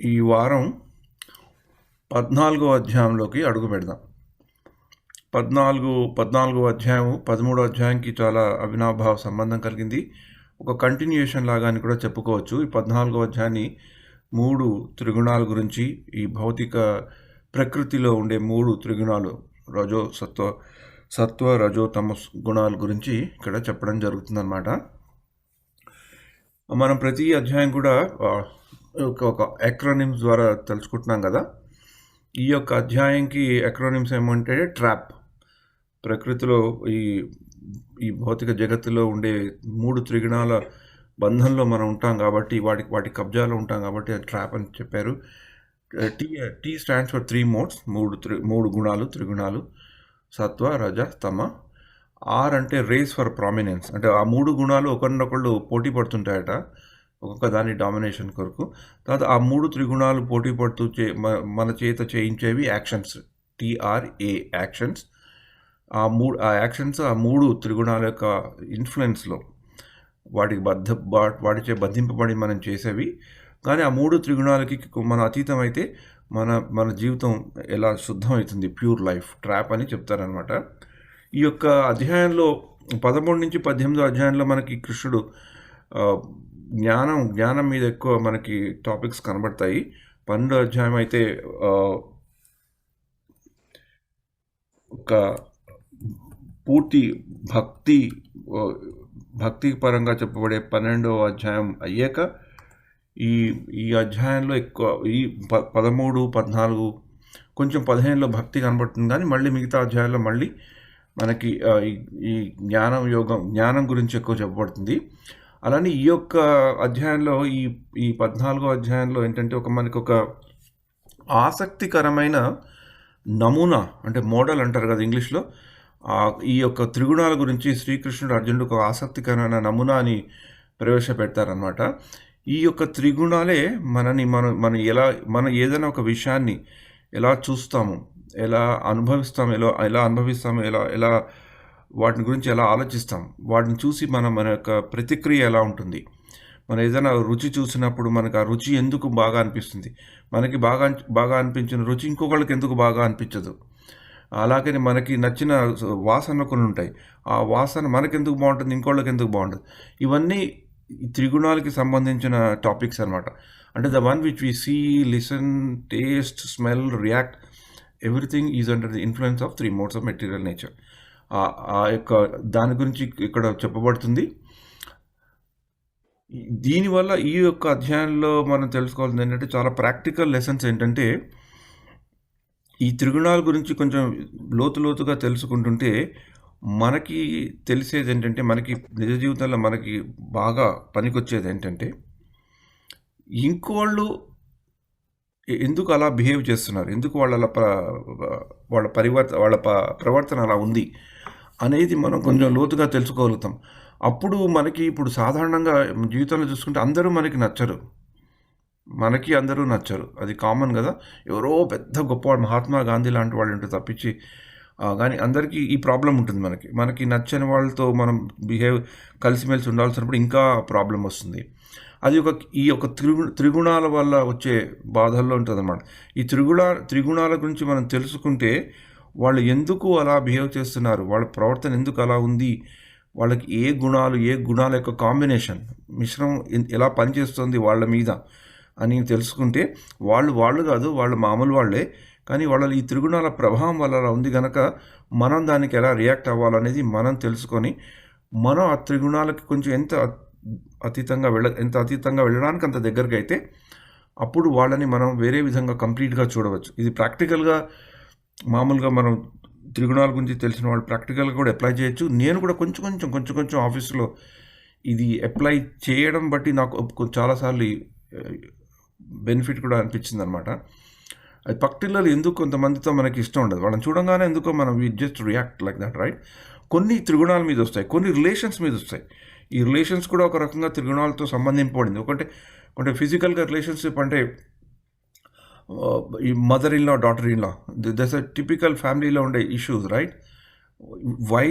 ఈ వారం 14వ అధ్యాయంలోకి అడుగు పెడదాం. 14వ అధ్యాయం 13వ అధ్యాయంకి చాలా అవినాభావ సంబంధం కలిగింది. ఒక కంటిన్యూషన్ లాగా అని కూడా చెప్పుకోవచ్చు. ఈ 14వ అధ్యాయాన్ని 3 త్రిగుణాల గురించి, ఈ భౌతిక ప్రకృతిలో ఉండే 3 త్రిగుణాలు సత్వ రజో తమస్ గుణాల గురించి ఇక్కడ చెప్పడం జరుగుతుందన్నమాట. మనం ప్రతి అధ్యాయం కూడా ఒక ఎక్రోనిమ్స్ ద్వారా తెలుసుకుంటున్నాం కదా. ఈ యొక్క అధ్యాయంకి ఎక్రోనిమ్స్ ఏమంటే ట్రాప్. ప్రకృతిలో ఈ భౌతిక జగత్తులో ఉండే 3 త్రిగుణాల బంధంలో మనం ఉంటాం కాబట్టి, వాటి కబ్జాలో ఉంటాం కాబట్టి అది ట్రాప్ అని చెప్పారు. టీ స్టాండ్స్ ఫర్ 3 మోడ్స్, 3 గుణాలు, త్రిగుణాలు, సత్వ రజ తమ. ఆర్ అంటే రేస్ ఫర్ ప్రామినెన్స్, అంటే ఆ 3 గుణాలు ఒకరినొకళ్ళు పోటీ పడుతుంటాయట ఒక్కొక్క దాని డామినేషన్ కొరకు. తర్వాత ఆ 3 త్రిగుణాలు పోటీ పడుతూ మన చేత చేయించేవి యాక్షన్స్, TRA యాక్షన్స్. ఆ యాక్షన్స్ ఆ 3 త్రిగుణాల యొక్క ఇన్ఫ్లుయెన్స్లో వాటిచే బంధింపబడి మనం చేసేవి. కానీ ఆ 3 త్రిగుణాలకి మన అతీతం అయితే మన జీవితం ఎలా శుద్ధం అవుతుంది, ప్యూర్ లైఫ్, ట్రాప్ అని చెప్తారనమాట. ఈ యొక్క అధ్యాయంలో 13 నుంచి 18 అధ్యాయంలో మనకి కృష్ణుడు జ్ఞానం మీద ఎక్కువ మనకి టాపిక్స్ కనబడతాయి. 12 అధ్యాయం అయితే ఒక పూర్తి భక్తి పరంగా చెప్పబడే 12వ అధ్యాయం అయ్యాక ఈ అధ్యాయంలో ఎక్కువ ఈ 13, 14, కొంచెం 15లో భక్తి కనబడుతుంది. కానీ మళ్ళీ మిగతా అధ్యాయాల్లో మళ్ళీ మనకి ఈ జ్ఞానం గురించి ఎక్కువ చెప్పబడుతుంది. అలానే ఈ యొక్క అధ్యాయంలో ఈ 14వ అధ్యాయంలో ఏంటంటే మనకి ఒక ఆసక్తికరమైన నమూనా, అంటే మోడల్ అంటారు కదా ఇంగ్లీష్లో, ఈ యొక్క త్రిగుణాల గురించి శ్రీకృష్ణుడు అర్జునుడు ఒక ఆసక్తికరమైన నమూనాని ప్రవేశపెడతారనమాట. ఈ యొక్క త్రిగుణాలే మనం ఏదైనా ఒక విషయాన్ని ఎలా చూస్తాము, ఎలా అనుభవిస్తాము, ఎలా అనుభవిస్తాము, ఎలా వాటిని గురించి ఎలా ఆలోచిస్తాం, వాటిని చూసి మన యొక్క ప్రతిక్రియ ఎలా ఉంటుంది. మనం ఏదైనా రుచి చూసినప్పుడు మనకు ఆ రుచి ఎందుకు బాగా అనిపిస్తుంది, మనకి బాగా అనిపించిన రుచి ఇంకొకళ్ళకి ఎందుకు బాగా అనిపించదు. అలాగే మనకి నచ్చిన వాసన కొన్ని ఉంటాయి, ఆ వాసన మనకెందుకు బాగుంటుంది, ఇంకోళ్ళకి ఎందుకు బాగుంటుంది. ఇవన్నీ త్రిగుణాలకి సంబంధించిన టాపిక్స్ అనమాట. అంటే the one which we see, listen, taste, smell, react, everything is under the influence of 3 modes of material nature. ఆ యొక్క దాని గురించి ఇక్కడ చెప్పబడుతుంది. దీనివల్ల ఈ యొక్క అధ్యాయంలో మనం తెలుసుకోవాల్సింది ఏంటంటే, చాలా ప్రాక్టికల్ లెసన్స్ ఏంటంటే, ఈ త్రిగుణాల గురించి కొంచెం లోతుగా తెలుసుకుంటుంటే మనకి తెలిసేది ఏంటంటే, మనకి నిజ జీవితంలో మనకి బాగా పనికొచ్చేది ఏంటంటే, ఇంకోళ్ళు ఎందుకు అలా బిహేవ్ చేస్తున్నారు, ఎందుకు వాళ్ళ ప్రవర్తన అలా ఉంది అనేది మనం కొంచెం లోతుగా తెలుసుకోగలుగుతాం. అప్పుడు ఇప్పుడు సాధారణంగా జీవితంలో చూసుకుంటే అందరూ అందరూ నచ్చరు, అది కామన్ కదా. ఎవరో పెద్ద గొప్పవాడు, మహాత్మా గాంధీ లాంటి వాళ్ళు ఉంటే తప్పించి కానీ అందరికీ ఈ ప్రాబ్లం ఉంటుంది. మనకి నచ్చని వాళ్ళతో మనం కలిసిమెలిసి ఉండాల్సినప్పుడు ఇంకా ప్రాబ్లం వస్తుంది. అది ఈ యొక్క త్రిగుణాల వల్ల వచ్చే బాధల్లో ఉంటుంది అన్నమాట. ఈ త్రిగుణాల గురించి మనం తెలుసుకుంటే వాళ్ళు ఎందుకు అలా బిహేవ్ చేస్తున్నారు, వాళ్ళ ప్రవర్తన ఎందుకు అలా ఉంది, వాళ్ళకి ఏ గుణాల యొక్క కాంబినేషన్, మిశ్రమం ఎలా పనిచేస్తుంది వాళ్ళ మీద అని తెలుసుకుంటే వాళ్ళు కాదు, వాళ్ళు మామూలు వాళ్ళే, కానీ వాళ్ళ ఈ త్రిగుణాల ప్రభావం వల్ల అలా ఉంది కనుక మనం దానికి ఎలా రియాక్ట్ అవ్వాలనేది మనం తెలుసుకొని మనం ఆ త్రిగుణాలకి కొంచెం ఎంత అతీతంగా వెళ్ళడానికి అంత దగ్గరగా అయితే అప్పుడు వాళ్ళని మనం వేరే విధంగా కంప్లీట్గా చూడవచ్చు. ఇది ప్రాక్టికల్గా మామూలుగా మనం త్రిగుణాల గురించి తెలిసిన వాళ్ళు ప్రాక్టికల్గా కూడా అప్లై చేయొచ్చు. నేను కూడా కొంచెం ఆఫీసులో ఇది అప్లై చేయడం బట్టి నాకు చాలాసార్లు బెనిఫిట్ కూడా అనిపించింది అనమాట. అది పర్టికులర్లీ ఎందుకు కొంతమందితో మనకి ఇష్టం ఉండదు, వాళ్ళని చూడంగానే ఎందుకో మనం just react like that, right. కొన్ని త్రిగుణాల మీద వస్తాయి, కొన్ని రిలేషన్స్ మీద వస్తాయి. ఈ రిలేషన్స్ కూడా ఒక రకంగా త్రిగుణాలతో సంబంధింపబడింది. ఒకటి ఫిజికల్గా రిలేషన్షిప్, అంటే ఈ mother in law, daughter in law, that's a typical ఫ్యామిలీలో ఉండే issues, right. Why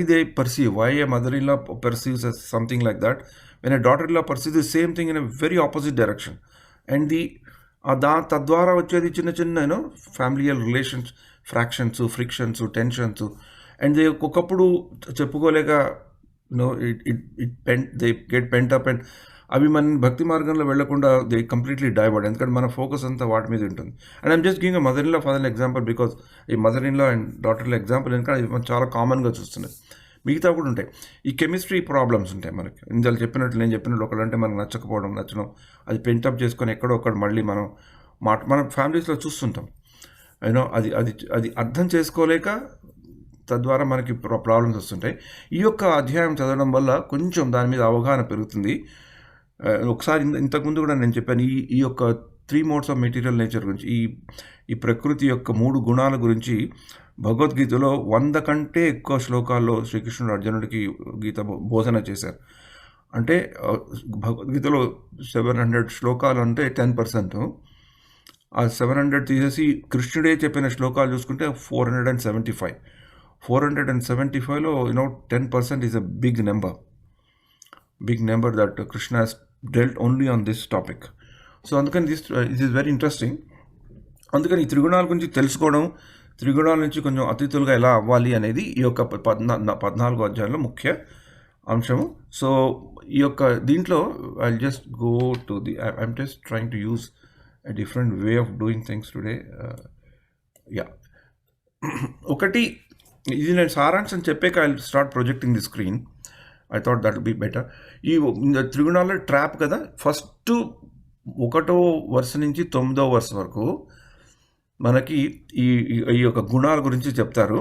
a mother in law perceives as something like that, when a daughter in law perceives the same thing in a very opposite direction. And తద్వారా వచ్చేది చిన్న చిన్న familial relations, fractions, frictions, tensions. And ఒకప్పుడు చెప్పుకోలేక they get pent up, and అవి మన భక్తి మార్గంలో వెళ్లకుండా దే కంప్లీట్లీ డైవర్ట్, ఎందుకంటే మన ఫోకస్ అంతా వాటి మీద ఉంటుంది. And I'm just giving mother in law father example, because ఈ మదర్ ఇన్ లా అండ్ డాటర్ల ఎగ్జాంపుల్ ఎందుకంటే అది మనం చాలా కామన్గా చూస్తున్నాయి. మిగతా కూడా ఉంటాయి. ఈ కెమిస్ట్రీ ప్రాబ్లమ్స్ ఉంటాయి మనకి. ఇందులో చెప్పినట్లు నేను చెప్పినట్లు ఒకళ్ళంటే మనకు నచ్చడం, అది పెంటప్ చేసుకొని ఎక్కడో ఒకటి మళ్ళీ మనం మన ఫ్యామిలీస్లో చూస్తుంటాం. అది అది అది అర్థం చేసుకోలేక తద్వారా మనకి ప్రాబ్లమ్స్ వస్తుంటాయి. ఈ యొక్క అధ్యాయం చదవడం వల్ల కొంచెం దాని మీద అవగాహన పెరుగుతుంది. ఒకసారి ఇంతకుముందు కూడా నేను చెప్పాను ఈ యొక్క 3 మోడ్స్ ఆఫ్ మెటీరియల్ నేచర్ గురించి, ఈ ప్రకృతి యొక్క 3 గుణాల గురించి భగవద్గీతలో 100 కంటే ఎక్కువ శ్లోకాల్లో శ్రీకృష్ణుడు అర్జునుడికి గీత బోధన చేశారు. అంటే భగవద్గీతలో 700 శ్లోకాలు అంటే 10%. ఆ 700 తీసేసి కృష్ణుడే చెప్పిన శ్లోకాలు చూసుకుంటే 475. 475లో 10% is a big number that Krishna has dealt only on this topic. So అందుకని this is very interesting. అందుకని ఈ త్రిగుణాల గురించి తెలుసుకోవడం, త్రిగుణాల నుంచి కొంచెం అతిథులుగా ఎలా అవ్వాలి అనేది ఈ యొక్క 14వ అధ్యాయంలో ముఖ్య అంశము. సో ఈ యొక్క దీంట్లో I just go to I'm just trying to use a different way of doing things today. ఒకటి ఇది నేను సారాంశం చెప్పాక I start projecting the screen. I thought that will be better. ఈ త్రిగుణాల ట్రాప్ కదా, ఫస్ట్ 1వ వర్స్ నుంచి 9వ వర్స్ వరకు మనకి ఈ యొక్క గుణాల గురించి చెప్తారు.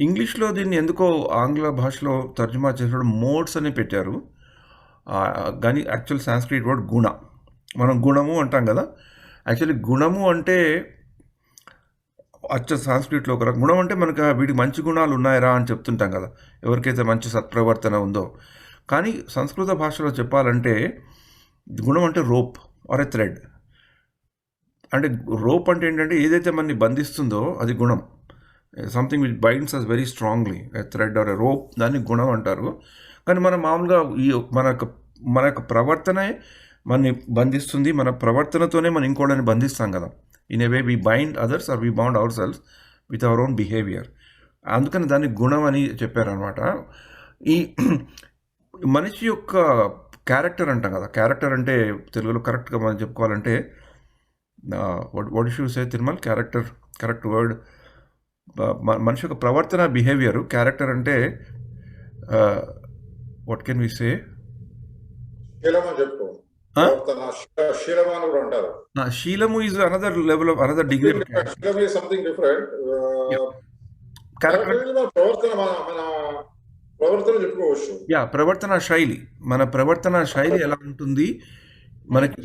ఇంగ్లీష్లో దీన్ని ఎందుకో ఆంగ్ల భాషలో తర్జుమా చేసినప్పుడు మోడ్స్ అని పెట్టారు, కానీ యాక్చువల్ సాంస్క్రిట్ వర్డ్ గుణ. మనం గుణము అంటాం కదా, యాక్చువల్లీ గుణము అంటే సాంస్క్రిట్లో ఒక గుణం అంటే మనకు వీడికి మంచి గుణాలు ఉన్నాయరా అని చెప్తుంటాం కదా, ఎవరికైతే మంచి సత్ప్రవర్తన ఉందో. కానీ సంస్కృత భాషలో చెప్పాలంటే గుణం అంటే రోప్ ఆర్ ఎ థ్రెడ్. అంటే రోప్ అంటే ఏంటంటే ఏదైతే మనని బంధిస్తుందో అది గుణం. Something which binds us very strongly, a thread or a rope, దాన్ని గుణం అంటారు. కానీ మనం మామూలుగా మన యొక్క ప్రవర్తనే మనని బంధిస్తుంది, మన ప్రవర్తనతోనే మనం ఇంకోళ్ళని బంధిస్తాం కదా. In a way we bind others or we bound ourselves with our own behaviour. అందుకని దాన్ని గుణం అని చెప్పారనమాట. ఈ మనిషి యొక్క క్యారెక్టర్ అంటాం కదా, క్యారెక్టర్ అంటే తెలుగులో కరెక్ట్గా మనం చెప్పుకోవాలంటే what should say Thirumal, correct word. మనిషి యొక్క ప్రవర్తన, బిహేవియర్. క్యారెక్టర్ అంటే వాట్ కెన్ వి సే, శీలము is another level of another degree. ప్రవర్తన శైలి, మన ప్రవర్తన శైలి ఎలా ఉంటుంది మనకి.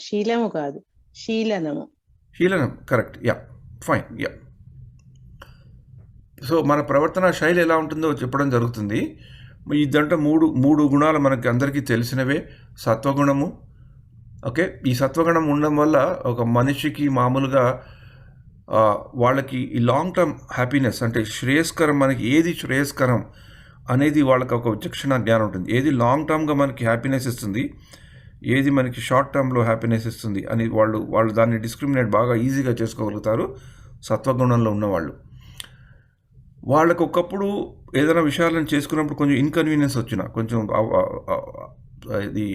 శీలము కాదు, శీలనం, కరెక్ట్. ఫైన్. సో మన ప్రవర్తన శైలి ఎలా ఉంటుందో చెప్పడం జరుగుతుంది. ఇదంటే మూడు గుణాలు మనకి అందరికీ తెలిసినవే. సత్వగుణము, ఓకే. ఈ సత్వగుణం ఉండడం వల్ల ఒక మనిషికి మామూలుగా వాళ్ళకి ఈ లాంగ్ టర్మ్ హ్యాపీనెస్ అంటే శ్రేయస్కరం, మనకి ఏది శ్రేయస్కరం అనేది వాళ్ళకి ఒక విచక్షణ జ్ఞానం ఉంటుంది. ఏది లాంగ్ టర్మ్గా మనకి హ్యాపీనెస్ ఇస్తుంది, ఏది మనకి షార్ట్ టర్మ్లో హ్యాపీనెస్ ఇస్తుంది అని వాళ్ళు దాన్ని డిస్క్రిమినేట్ బాగా ఈజీగా చేసుకోగలుగుతారు సత్వగుణంలో ఉన్నవాళ్ళు. వాళ్ళకు ఒకప్పుడు ఏదైనా విషయాలను చేసుకున్నప్పుడు కొంచెం ఇన్కన్వీనియన్స్ వచ్చినా, కొంచెం ఇది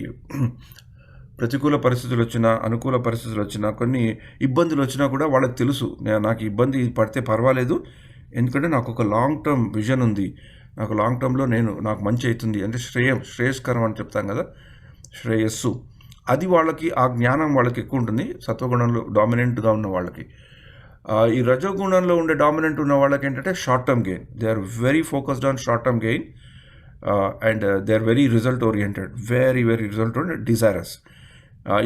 ప్రతికూల పరిస్థితులు వచ్చినా, అనుకూల పరిస్థితులు వచ్చినా, కొన్ని ఇబ్బందులు వచ్చినా కూడా వాళ్ళకి తెలుసు, నాకు ఇబ్బంది పడితే పర్వాలేదు, ఎందుకంటే నాకు ఒక లాంగ్ టర్మ్ విజన్ ఉంది, నాకు లాంగ్ టర్మ్లో నాకు మంచి అవుతుంది అంటే శ్రేయస్కరం అని చెప్తాం కదా, శ్రేయస్సు. అది వాళ్ళకి, ఆ జ్ఞానం వాళ్ళకి ఎక్కువ ఉంటుంది సత్వగుణంలో డామినెంట్గా ఉన్న వాళ్ళకి. ఈ రజోగుణంలో ఉండే డామినెంట్ ఉన్న వాళ్ళకి ఏంటంటే short term gain. They are very focused on short term gain and they are very result oriented, very result oriented, desirous.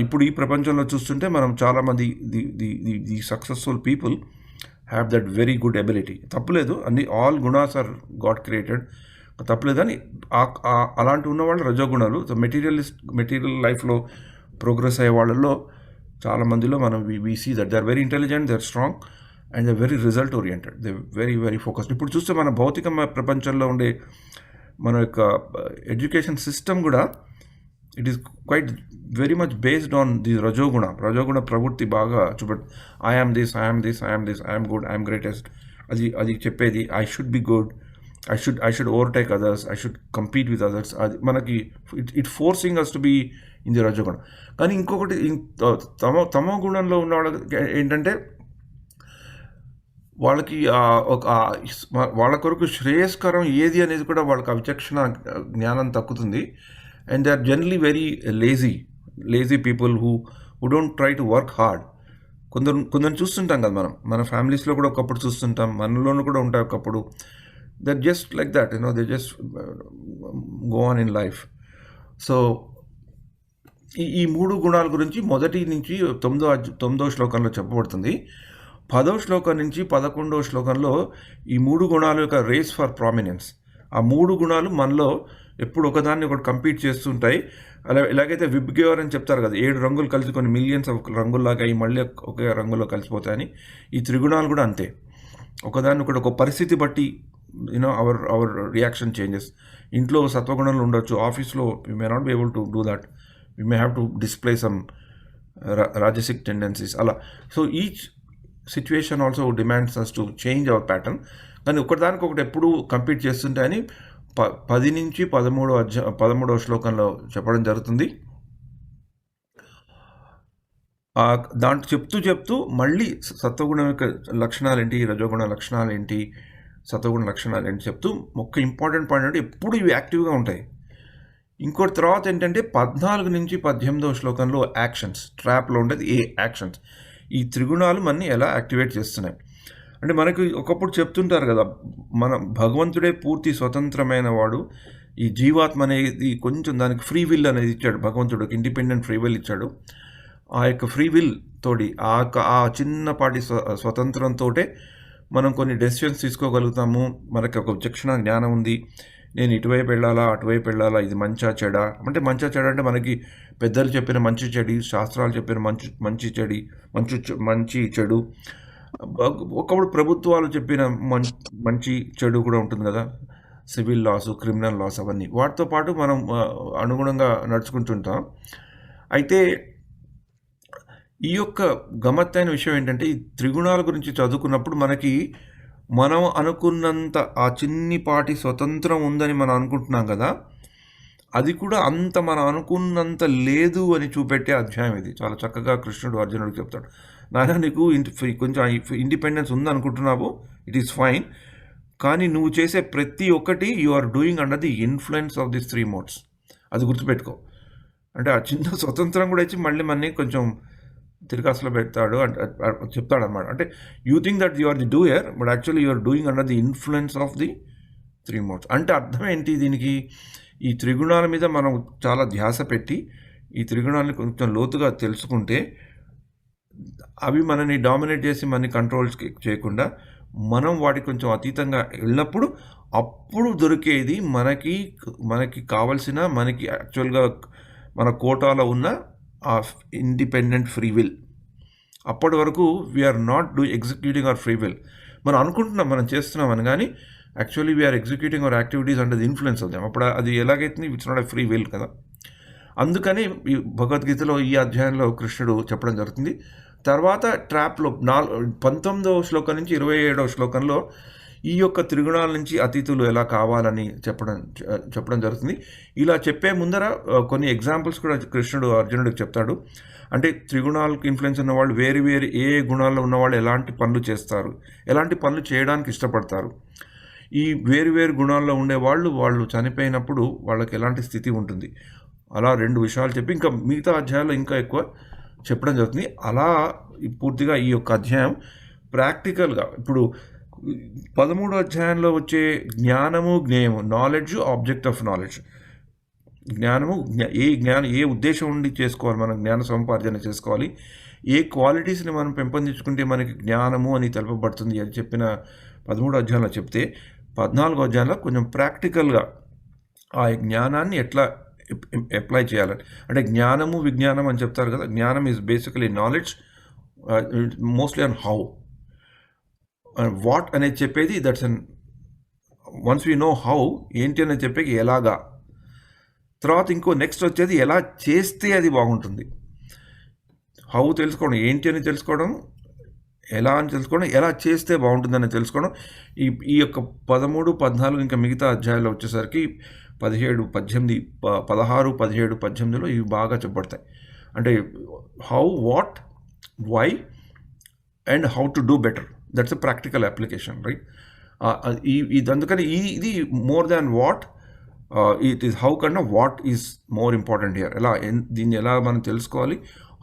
ఇప్పుడు ఈ ప్రపంచంలో చూస్తుంటే మనం చాలామంది the successful people have that very good ability. తప్పులేదు, ఆల్ గుణాస్ ఆర్ గాడ్ క్రియేటెడ్, తప్పులేదు. కానీ అలాంటి ఉన్నవాళ్ళు రజోగుణాలు. మెటీరియల్ లైఫ్లో ప్రోగ్రెస్ అయ్యే వాళ్ళల్లో చాలామందిలో మనం we see that they are very intelligent, they are strong and they very result oriented, they very focused. ఇప్పుడు చూస్తే మన భౌతిక ప్రపంచంలో ఉండే మన యొక్క ఎడ్యుకేషన్ సిస్టమ్ కూడా it is quite very much based on the rajoguna ప్రవృత్తి బాగా చూపెట్టు. ఐఆమ్ గుడ్, ఐఎమ్ గ్రేటెస్ట్, అది చెప్పేది. I should be good, I should overtake others, I should compete with others. అది మనకి it forcing us to be in the rajoguna. కానీ ఇంకొకటి తమో గుణంలో ఉన్న వాళ్ళకి ఏంటంటే వాళ్ళకి వాళ్ళ కొరకు శ్రేయస్కరం ఏది అనేది కూడా వాళ్ళకి విచక్షణ జ్ఞానం తక్కుతుంది. And they are generally very lazy people who don't try to work hard. కొందరు చూస్తుంటాం కదా, మన ఫ్యామిలీస్లో కూడా ఒకప్పుడు చూస్తుంటాం, మనలోనూ కూడా ఉంటాయి ఒకప్పుడు. That just like that, they just go on in life. So ఈ 3 గుణాల గురించి మొదటి నుంచి 9వ శ్లోకంలో చెప్పబడుతుంది. 10వ శ్లోకం నుంచి 11వ శ్లోకంలో ఈ 3 గుణాల యొక్క రేస్ ఫర్ ప్రామినెన్స్. ఆ 3 గుణాలు మనలో ఎప్పుడు ఒకదాన్ని ఒకటి కంపీట్ చేస్తుంటాయి. ఎలాగైతే విబ్గేవర్ అని చెప్తారు కదా, 7 రంగులు కలిసి కొన్ని మిలియన్స్ ఆఫ్ రంగుల్లాగా ఈ మళ్ళీ ఒకే రంగులో కలిసిపోతాయని, ఈ త్రిగుణాలు కూడా అంతే. ఒకదాన్ని ఒకటి ఒక పరిస్థితి బట్టి అవర్ రియాక్షన్ చేంజెస్. ఇంట్లో సత్వగుణంలో ఉండొచ్చు, ఆఫీస్లో you may not be able to do that, you may have to display some rajasic tendencies అలా. So each situation also demands us to change our pattern. కానీ ఒకటి ఎప్పుడు కంపీట్ చేస్తుంటాయని 10 నుంచి 13వ శ్లోకంలో చెప్పడం జరుగుతుంది. దాంట్లో చెప్తూ మళ్ళీ సత్వగుణం యొక్క లక్షణాలు ఏంటి, రజోగుణ లక్షణాలు ఏంటి, సత్వగుణ లక్షణాలు ఏంటి చెప్తూ ఒక ఇంపార్టెంట్ పాయింట్ అంటే ఎప్పుడు ఇవి యాక్టివ్గా ఉంటాయి. ఇంకోటి తర్వాత ఏంటంటే 14 నుంచి 18వ శ్లోకంలో యాక్షన్స్, ట్రాప్లో ఉండేది యాక్షన్స్. ఈ త్రిగుణాలు మనని ఎలా యాక్టివేట్ చేస్తున్నాయి అంటే, మనకి ఒకప్పుడు చెప్తుంటారు కదా, మన భగవంతుడే పూర్తి స్వతంత్రమైన వాడు, ఈ జీవాత్మ అనేది కొంచెం దానికి ఫ్రీ విల్ అనేది ఇచ్చాడు భగవంతుడు, ఇండిపెండెంట్ ఫ్రీ విల్ ఇచ్చాడు. ఆ యొక్క ఫ్రీ విల్ తోటి ఆ చిన్నపాటి స్వతంత్రంతో మనం కొన్ని డెసిషన్స్ తీసుకోగలుగుతాము. మనకి ఒక విచక్షణ జ్ఞానం ఉంది, నేను ఇటువైపు వెళ్ళాలా అటువైపు వెళ్ళాలా, ఇది మంచా చెడా అంటే, అంటే మనకి పెద్దలు చెప్పిన మంచి చెడు, శాస్త్రాలు చెప్పిన మంచి చెడు, ఒకప్పుడు ప్రభుత్వాలు చెప్పిన మంచి చెడు కూడా ఉంటుంది కదా, సివిల్ లాస్, క్రిమినల్ లాస్, అవన్నీ వాటితో పాటు మనం అనుగుణంగా నడుచుకుంటుంటాం. అయితే ఈ యొక్క గమ్మత్తైన విషయం ఏంటంటే, ఈ త్రిగుణాల గురించి చదువుకున్నప్పుడు మనం అనుకున్నంత ఆ చిన్నిపాటి స్వతంత్రం ఉందని మనం అనుకుంటున్నాం కదా, అది కూడా అంత మనం అనుకున్నంత లేదు అని చూపెట్టే అధ్యాయం ఇది. చాలా చక్కగా కృష్ణుడు అర్జునుడికి చెప్తాడు, నాయన నీకు కొంచెం ఇండిపెండెన్స్ ఉందనుకుంటున్నావు, ఇట్ ఈస్ ఫైన్, కానీ నువ్వు చేసే ప్రతి ఒక్కటి you are doing under the influence of this 3 modes. అది గుర్తుపెట్టుకో. అంటే ఆ చిన్న స్వతంత్రం కూడా ఇచ్చి మళ్ళీ మనని కొంచెం తిరగాసులో పెడతాడు చెప్తాడు అనమాట. అంటే you think that you are the doer, but actually you are doing under the influence of the 3 modes. అంటే అర్థం ఏంటి దీనికి, ఈ త్రిగుణాల మీద మనం చాలా ధ్యాస పెట్టి ఈ త్రిగుణాలను కొంచెం లోతుగా తెలుసుకుంటే, అవి మనని డామినేట్ చేసి మనని కంట్రోల్ చేయకుండా మనం వాటికి కొంచెం అతీతంగా వెళ్ళినప్పుడు అప్పుడు దొరికేది మనకి కావలసిన, మనకి యాక్చువల్గా మన కోటాలో ఉన్న ఆ ఇండిపెండెంట్ ఫ్రీ విల్. అప్పటి వరకు we're not executing our free will. మనం అనుకుంటున్నాం మనం చేస్తున్నామని, కానీ actually we're executing our activities under the influence of them. అప్పుడు అది ఎలాగైతుంది, it's not a free will కదా. అందుకని ఈ భగవద్గీతలో ఈ అధ్యాయంలో కృష్ణుడు చెప్పడం జరుగుతుంది. తర్వాత ట్రాప్లో 19వ శ్లోకం నుంచి 27వ శ్లోకంలో ఈ యొక్క త్రిగుణాల నుంచి అతీతులు ఎలా కావాలని చెప్పడం జరుగుతుంది. ఇలా చెప్పే ముందర కొన్ని ఎగ్జాంపుల్స్ కూడా కృష్ణుడు అర్జునుడికి చెప్తాడు. అంటే త్రిగుణాలకు ఇన్ఫ్లుయెన్స్ ఉన్న వాళ్ళు వేరు ఏ గుణాల్లో ఉన్నవాళ్ళు ఎలాంటి పనులు చేస్తారు, ఎలాంటి పనులు చేయడానికి ఇష్టపడతారు, ఈ వేరు గుణాల్లో ఉండేవాళ్ళు వాళ్ళు చనిపోయినప్పుడు వాళ్ళకి ఎలాంటి స్థితి ఉంటుంది, అలా 2 విషయాలు చెప్పి ఇంకా మిగతా అధ్యాయాల్లో ఇంకా ఎక్కువ చెప్పడం జరుగుతుంది. అలా పూర్తిగా ఈ యొక్క అధ్యాయం ప్రాక్టికల్గా ఇప్పుడు 13వ అధ్యాయంలో వచ్చే జ్ఞానము జ్ఞేయము, నాలెడ్జ్, ఆబ్జెక్ట్ ఆఫ్ నాలెడ్జ్. జ్ఞానము ఏ ఉద్దేశం ఉండి చేసుకోవాలి, మనం జ్ఞాన సముపార్జన చేసుకోవాలి, ఏ క్వాలిటీస్ని మనం పెంపొందించుకుంటే మనకి జ్ఞానము అని తెలపబడుతుంది అని చెప్పిన 13వ అధ్యాయంలో చెప్తే, 14వ అధ్యాయంలో కొంచెం ప్రాక్టికల్గా ఆ జ్ఞానాన్ని ఎట్లా అప్లై చేయాలని. అంటే జ్ఞానము విజ్ఞానం అని చెప్తారు కదా, జ్ఞానం is basically knowledge, mostly on how, what అనేది చెప్పేది, that's an once we know how ఏంటి అనేది చెప్పేది ఎలాగా. తర్వాత ఇంకో నెక్స్ట్ వచ్చేది ఎలా చేస్తే అది బాగుంటుంది. హౌ తెలుసుకోవడం, ఏంటి అని తెలుసుకోవడం, ఎలా అని తెలుసుకోవడం, ఎలా చేస్తే బాగుంటుందని తెలుసుకోవడం. ఈ ఈ యొక్క 13, 14 ఇంకా మిగతా అధ్యాయాలు వచ్చేసరికి 17, 18, 16, 17, 18లో ఇవి బాగా చెప్పబడతాయి. అంటే how, what, why and how to do better. That's a practical application, right? ఇది అందుకని ఇది more than what, it is how కన్నా what is more important here. దీన్ని ఎలా మనం తెలుసుకోవాలి,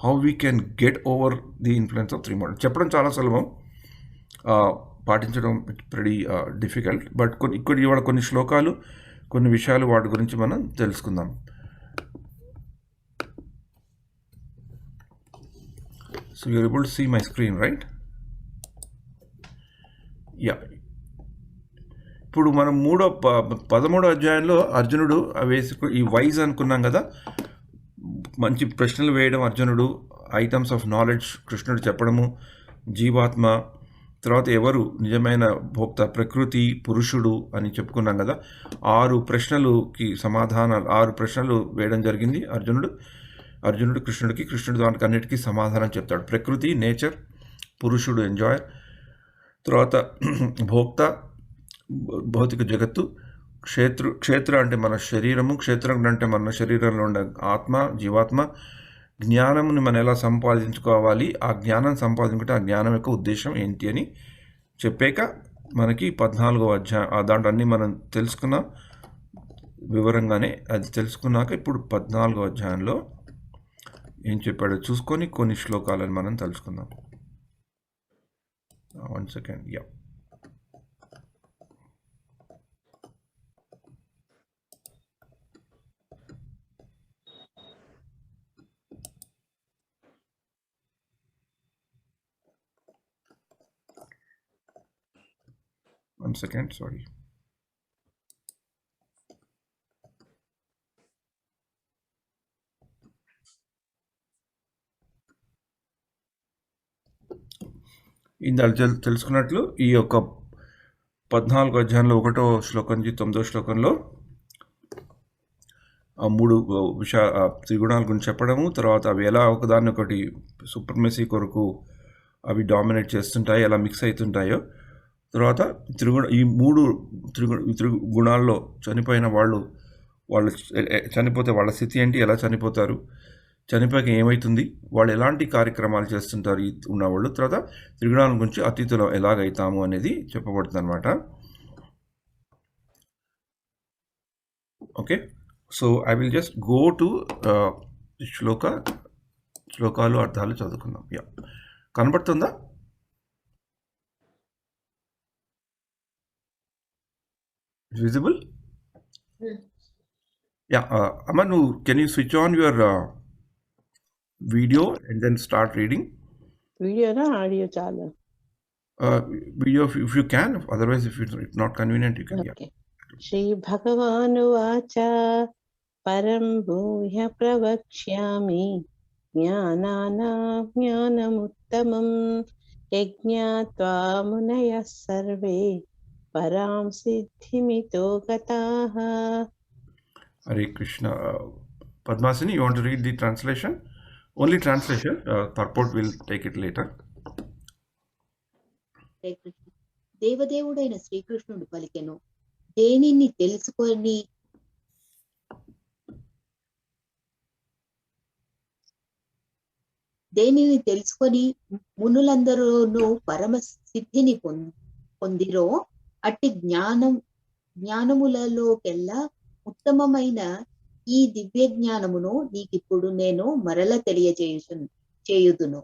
how we can get over the influence of 3 model. చెప్పడం చాలా సులభం, పాటించడం వెరీ డిఫికల్ట్. బట్ ఇవాళ కొన్ని శ్లోకాలు, కొన్ని విషయాలు వాటి గురించి మనం తెలుసుకుందాం. So you're able to see my screen, right? Yeah. ఇప్పుడు మనం 13వ అధ్యాయంలో అర్జునుడు ఈ వైజ్ అనుకున్నాం కదా, మంచి ప్రశ్నలు వేయడం అర్జునుడు, ఐటమ్స్ ఆఫ్ నాలెడ్జ్ కృష్ణుడు చెప్పడము, జీవాత్మ, తర్వాత ఎవరు నిజమైన భోక్త, ప్రకృతి, పురుషుడు అని చెప్పుకున్నాం కదా. 6 ప్రశ్నలుకి సమాధానాలు, 6 ప్రశ్నలు వేయడం జరిగింది అర్జునుడు కృష్ణుడు దానికి అన్నిటికీ సమాధానం చెప్తాడు. ప్రకృతి, నేచర్, పురుషుడు, ఎంజాయర్, తర్వాత భోక్త, భౌతిక జగత్తు, క్షేత్ర అంటే మన శరీరము, క్షేత్రం అంటే మన శరీరంలో ఉండే ఆత్మ, జీవాత్మ, జ్ఞానముని మనం ఎలా సంపాదించుకోవాలి, ఆ జ్ఞానం సంపాదించుకుంటే ఆ జ్ఞానం యొక్క ఉద్దేశం ఏంటి అని చెప్పాక మనకి 14వ అధ్యాయం దాంట్లో అన్నీ మనం తెలుసుకున్నాం వివరంగానే. అది తెలుసుకున్నాక ఇప్పుడు 14వ అధ్యాయంలో ఏం చెప్పాడో చూసుకొని కొన్ని శ్లోకాలను మనం తెలుసుకుందాం. 1 second. Yeah. One second, sorry. ఇందాక తెలుసుకున్నట్లు ఈ యొక్క 14వ అధ్యాయంలో 1వ శ్లోకం నుంచి 9వ శ్లోకంలో ఆ 3 త్రిగుణాల గురించి చెప్పడము, తర్వాత అవి ఎలా ఒకదాన్ని ఒకటి సుప్రమసీ కొరకు అవి డామినేట్ చేస్తుంటాయి, ఎలా మిక్స్ అవుతుంటాయో, తర్వాత ఈ 3 గుణాల్లో చనిపోయిన వాళ్ళు చనిపోతే వాళ్ళ స్థితి ఏంటి, ఎలా చనిపోతారు, చనిపోయాక ఏమవుతుంది, వాళ్ళు ఎలాంటి కార్యక్రమాలు చేస్తుంటారు ఉన్నవాళ్ళు, తర్వాత త్రిగుణాల గురించి అతిథులు ఎలాగైతాము అనేది చెప్పబడుతుంది అనమాట. Okay, so I will just go to శ్లోకాలు అర్థాలు చదువుకుందాం. యా, కనబడుతుందా? విజిబుల్? యా. అమ్మ, can you switch on your video and then start reading? Video నా ఆడియో చాలా? Video if you can, otherwise if it's not convenient you can. Okay. Shri భగవానువాచ పరం భూయ ప్రవక్ష్యామి జ్ఞానానాం జ్ఞానముత్తమం యజ్ఞాత్వా మునయః సర్వే పరాం సిద్ధిమితో గతాః. Hare Krishna. Padmasini, you want to read the translation? Only translation, purport will take it later. దేవదేవుడైన శ్రీకృష్ణుడు పలికెను, దేనిని తెలుసుకొని మునులందరూను పరమ సిద్ధిని పొందిరో అట్టి జ్ఞానములలోకెల్లా ఉత్తమమైన ఈ దివ్య జ్ఞానమును నీకిప్పుడు నేను మరల తెలియజేయుదును.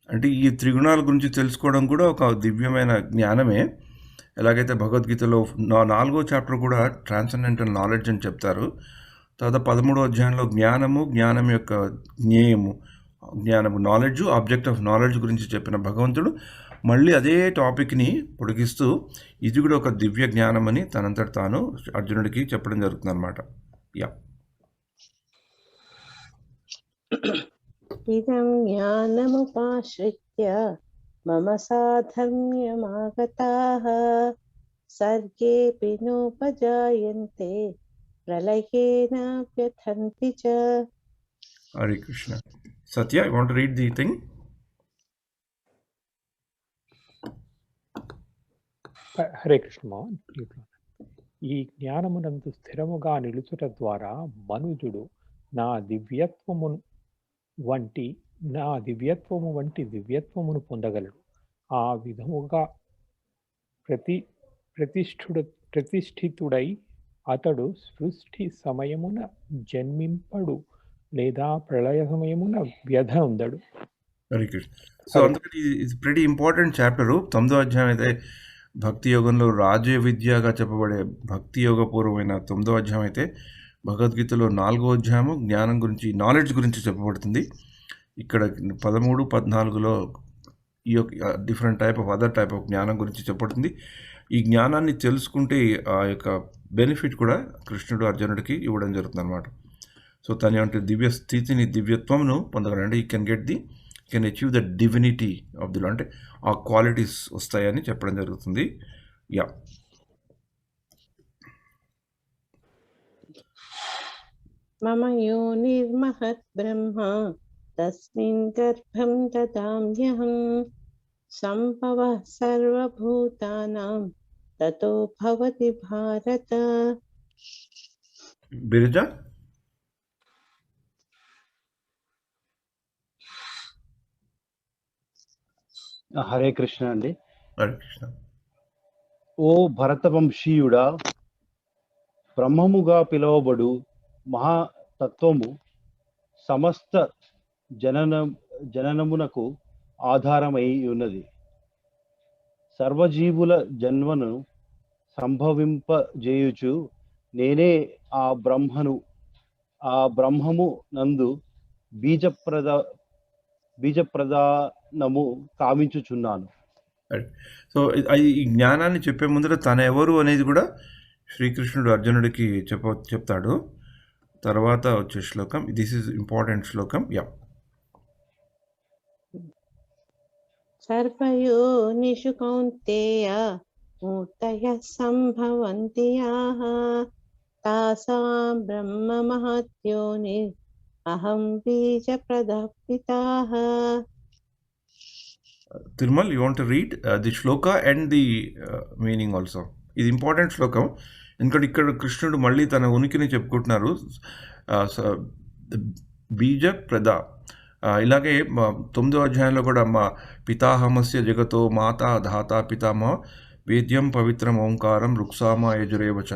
అంటే ఈ త్రిగుణాల గురించి తెలుసుకోవడం కూడా ఒక దివ్యమైన జ్ఞానమే. ఎలాగైతే భగవద్గీతలో 4వ చాప్టర్ కూడా ట్రాన్సెండెంటల్ నాలెడ్జ్ అని చెప్తారు. తర్వాత 13వ అధ్యాయంలో జ్ఞానం యొక్క జ్ఞానము నాలెడ్జ్, ఆబ్జెక్ట్ ఆఫ్ నాలెడ్జ్ గురించి చెప్పిన భగవంతుడు మళ్ళీ అదే టాపిక్ని పొడిగిస్తూ ఇది కూడా ఒక దివ్య జ్ఞానం అని తనంతట తాను అర్జునుడికి చెప్పడం జరుగుతుంది అనమాట. యా. ఇదం జ్ఞానముపాశ్రిత్య మమ సాధర్మ్యమాగతాః సర్గేऽపి నోపజాయంతే प्रलयेन व्यथन्ति च. Hare Krishna. Satya, you want to read the thing? Hare Krishna Mohan. ఈ జ్ఞానమునందు స్థిరముగా నిలుచుట ద్వారా మనుజుడు నా దివ్యత్వము వంటి దివ్యత్వమును పొందగలడు. ఆ విధముగా ప్రతిష్ఠితుడై అతడు సృష్టి సమయమున జన్మింపడు లేదా ప్రళయ సమయమున వ్యధ ఉండడు. హరే కృష్ణ. సో అందుకని ఇది ప్రెటీ ఇంపార్టెంట్ చాప్టరు. 9వ అధ్యాయం అయితే భక్తి యోగంలో రాజ విద్యగా చెప్పబడే భక్తి యోగపూర్వమైన 9వ అధ్యాయం అయితే భగవద్గీతలో 4వ అధ్యాయము జ్ఞానం గురించి, నాలెడ్జ్ గురించి చెప్పబడుతుంది. ఇక్కడ 13, 14లో ఈ యొక్క డిఫరెంట్ అదర్ టైప్ ఆఫ్ జ్ఞానం గురించి చెప్పబడుతుంది. ఈ జ్ఞానాన్ని తెలుసుకుంటే ఆ యొక్క బెనిఫిట్ కూడా కృష్ణుడు అర్జునుడికి ఇవ్వడం జరుగుతుంది అనమాట. సో తన అంటే దివ్య స్థితిని, దివ్యత్వంను పొందగలంటే ఈ can achieve the divinity of the, అంటే ఆ క్వాలిటీస్ వస్తాయని చెప్పడం జరుగుతుంది. యా, మమ యోనిర్మహత్ బ్రహ్మ తస్మిన్ గర్భం దదామ్యహం సంభవః సర్వభూతానాం తతో భవతి భారత. బిరజ. హరే కృష్ణ అండి. హరే కృష్ణ. ఓ భరతవంశీయుడా, బ్రహ్మముగా పిలువబడు మహాతత్వము సమస్త జననమునకు ఆధారమై ఉన్నది. సర్వజీవుల జన్మను సంభవింపజేయుచు నేనే ఆ బ్రహ్మము నందు బీజప్రదానము కావించుచున్నాను. సో ఈ జ్ఞానాన్ని చెప్పే ముందర తన ఎవరు అనేది కూడా శ్రీకృష్ణుడు అర్జునుడికి చెప్తాడు. తర్వాత వచ్చే శ్లోకం, దిస్ ఈజ్ ఇంపార్టెంట్ శ్లోకం. యా. సర్వయోనిషు కౌంతేయ మూర్తయః సంభవంతి యాః తాసాం బ్రహ్మ మహత్యోని అహం బీజప్రదః పితాః. Tirmal, you want to read the shloka and the meaning also. ఇది ఇంపార్టెంట్ శ్లోకం. ఎందుకంటే ఇక్కడ కృష్ణుడు మళ్ళీ తన ఉనికిని చెప్పుకుంటున్నారు. బీజ ప్రద. ఇలాగే 9వ అధ్యాయంలో కూడా మా పితాహమస్య జగతో మాతా ధాతా పితామహ వేద్యం పవిత్రం ఓంకారం రుక్సామ యజురేవచ.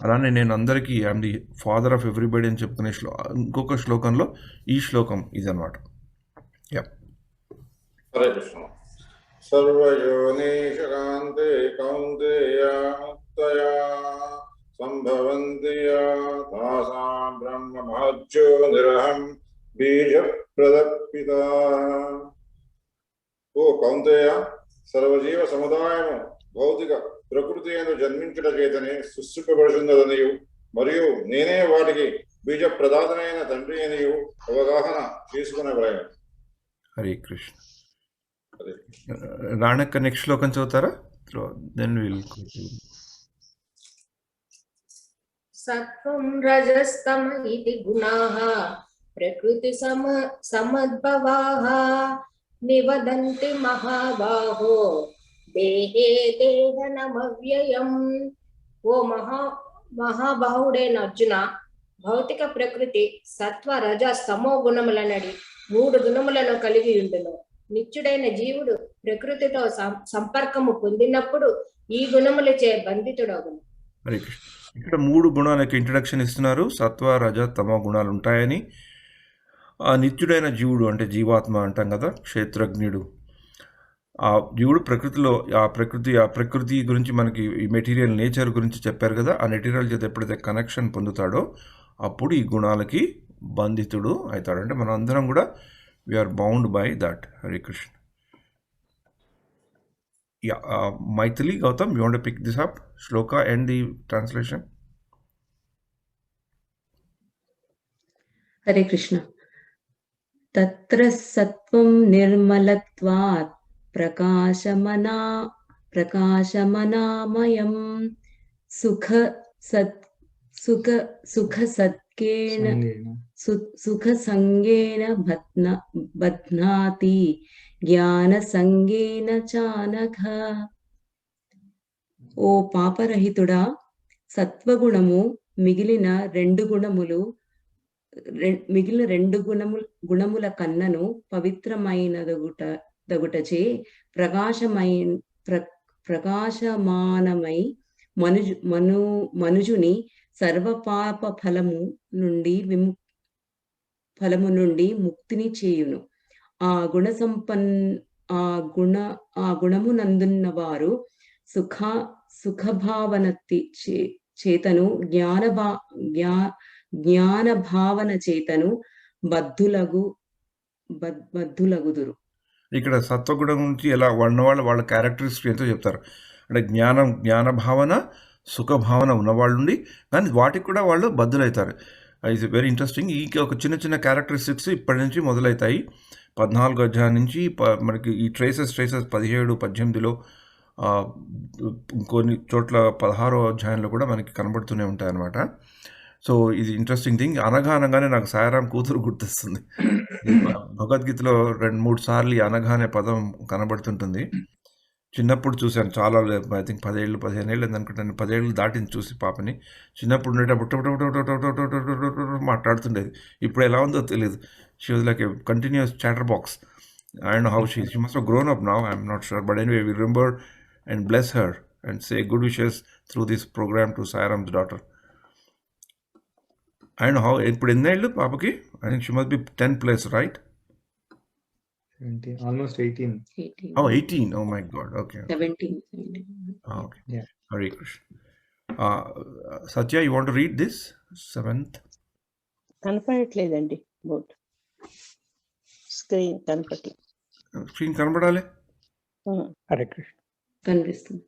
అలానే నేను అందరికీ I'm the father of everybody అని చెప్పుకునే ఇంకొక శ్లోకంలో ఈ శ్లోకం ఇదన్నమాట. యా. హరే కృష్ణ. సర్వయోనిషు కాంతే కౌంతేయ ముక్తయా సంభవంతి తాసాం బ్రహ్మ మహత్యో నిరహం బీజప్రదః పితాః. ఓ కౌంతేయ, సర్వజీవ సముదాయము భౌతిక ప్రకృతి యందు జన్మించుట చేతనే సృష్టింపబడుచున్నదనియు మరియు నేనే వాటికి బీజ ప్రదాతనైన తండ్రి అనియు అవగాహన చేసుకునబడను. హరే కృష్ణ. రాణక్క నెక్స్ట్ శ్లోకం చదువుతారా? Then will. సత్వం రజస్తమ ఇతి గుణాః ప్రకృతి సమద్భవాః నివదంతి మహాబాహో దేహే దేహనమవ్యయం. ఓ మహాబాహుడైన అర్జున, భౌతిక ప్రకృతి సత్వ రజ స్తమో గుణములనడి 3 గుణములను కలిగి ఉండును. నిత్యుడైన జీవుడు ప్రకృతితో సంపర్కము పొందినప్పుడు ఈ గుణములచే బంధితుడగును. హరే కృష్ణ. ఇక్కడ 3 గుణాలకి ఇంట్రడక్షన్ ఇస్తున్నారు. సత్వ రజ తమో గుణాలు ఉంటాయని. ఆ నిత్యుడైన జీవుడు అంటే జీవాత్మ అంటాం కదా, క్షేత్రజ్ఞుడు. ఆ జీవుడు ప్రకృతిలో ఆ ప్రకృతి గురించి మనకి ఈ మెటీరియల్ నేచర్ గురించి చెప్పారు కదా. ఆ మెటీరియల్ చేత ఎప్పుడైతే కనెక్షన్ పొందుతాడో అప్పుడు ఈ గుణాలకి బంధితుడు అవుతాడు. అంటే మనం అందరం కూడా we're bound by that. Hare Krishna. Maithili, Gautam, you want to pick this up shloka and the translation? Hare Krishna. తత్ర సత్వం నిర్మలత్వాత్ ప్రకాశమనామయం సుఖ సుఖసత్కేన సంగేన సుఖసంగేన బధ్నాతి జ్ఞానసంగేన చానఘ. ఓ పాపరహితుడా, సత్వగుణము మిగిలిన రెండు గుణముల కన్నను పవిత్రమైనదగుటచే ప్రకాశమానమై మనుజుని సర్వపాప ఫలము నుండి ముక్తిని చేయును. ఆ గుణమునందున్న వారు సుఖభావన చేతను జ్ఞాన భావన చేతను బద్ధులగుదురు. ఇక్కడ సత్వగుణం నుంచి ఎలా ఉన్నవాళ్ళు వాళ్ళ క్యారెక్టరిస్టిక్ ఎంతో చెప్తారు. అంటే జ్ఞాన భావన, సుఖభావన ఉన్నవాళ్ళు ఉండి కానీ వాటికి కూడా వాళ్ళు బద్దులవుతారు. It's very interesting. ఈ ఒక చిన్న చిన్న క్యారెక్టరిస్టిక్స్ ఇప్పటి నుంచి మొదలవుతాయి. 14 అధ్యాయం నుంచి మనకి ఈ ట్రేసెస్ 17, 18లో కొన్ని చోట్ల 16వ అధ్యాయంలో కూడా మనకి కనబడుతూనే ఉంటాయి అన్నమాట. సో ఇది ఇంట్రెస్టింగ్ థింగ్. అనగానే నాకు సాయిరాం కూతురు గుర్తొస్తుంది. భగవద్గీతలో 2-3 సార్లు ఈ అనగానే పదం కనబడుతుంటుంది. చిన్నప్పుడు చూశాను చాలా, ఐ థింక్ 10-15 ఏళ్ళు అనుకుంటాను. 10 ఏళ్ళు దాటింది చూసి పాపని. చిన్నప్పుడు ఉండేటప్పుడు మాట్లాడుతుండేది. ఇప్పుడు ఎలా ఉందో తెలియదు. She was like a continuous chatter box. I don't know how she must have grown up now, I'm not sure, but anyway we remember and bless her and say good wishes through this program to Sairam's daughter. I don't know how, ఇప్పుడు ఎన్ని ఏళ్ళు పాపకి? I think she must be 10 plus, right? 17, almost 18. Oh, 18. Oh my God. Okay. 17. Okay. Yeah. Hare Krishna. Satya, you want to read this 7th? కనపడట్లేదండి board, screen కనపడలేదు. Screen కనపడాలి. హరే కృష్ణ. కనిపిస్తుంది.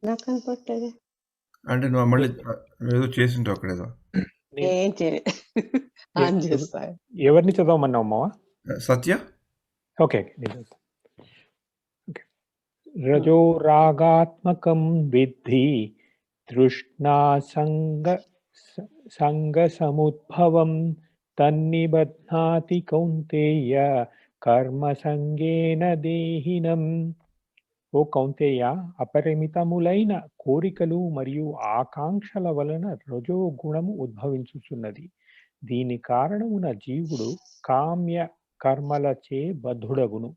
నాకు కనపడలేదు అంటే నువ్వు మళ్ళీ ఏదో చేసింటావు అక్కడ ఏదో. ఏం చేయలేదు. ఆన్ చేస్తా. ఎవరిని చదవమన్నావు అమ్మవా? సత్య. ఓకే. రజో రాగాత్మకం విద్ధి తృష్ణా సంగ సముద్భవం తన్నిబధ్నాతి కౌంతేయ కర్మ సంగేన దేహినం. ఓ కౌంతేయ, అపరిమితములైన కోరికలు మరియు ఆకాంక్షల వలన రజో గుణము ఉద్భవించుచున్నది. దీని కారణమున జీవుడు కామ్య కర్మలచే బద్ధుడగును.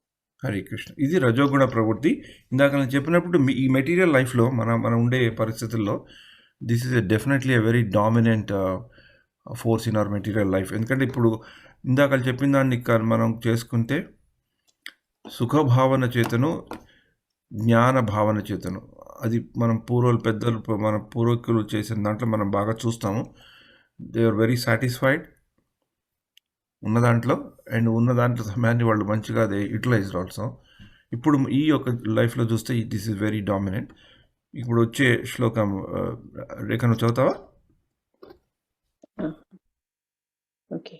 హరే కృష్ణ. ఇది రజోగుణ ప్రవృత్తి. ఇందాక నేను చెప్పినప్పుడు ఈ మెటీరియల్ లైఫ్లో మనం ఉండే పరిస్థితుల్లో this is definitely a very dominant force in our material life. ఎందుకంటే ఇప్పుడు ఇందాక చెప్పిన దాన్ని మనం చేసుకుంటే సుఖభావన చేతను, జ్ఞాన భావన చేతను, అది మనం పెద్దలు మన పూర్వీకులు చేసిన దాంట్లో మనం బాగా చూస్తాము. దే ఆర్ వెరీ సాటిస్ఫైడ్ ఉన్న దాంట్లో, అండ్ ఉన్న దాంట్లో సమయాన్ని వాళ్ళు మంచిగా అదే యూటిలైజ్డ్ ఆల్సో. ఇప్పుడు ఈ యొక్క లైఫ్లో చూస్తే దిస్ ఈజ్ వెరీ డామినెంట్. ఇప్పుడు వచ్చే శ్లోకం రేఖ నువ్వు చదువుతావా? ఓకే.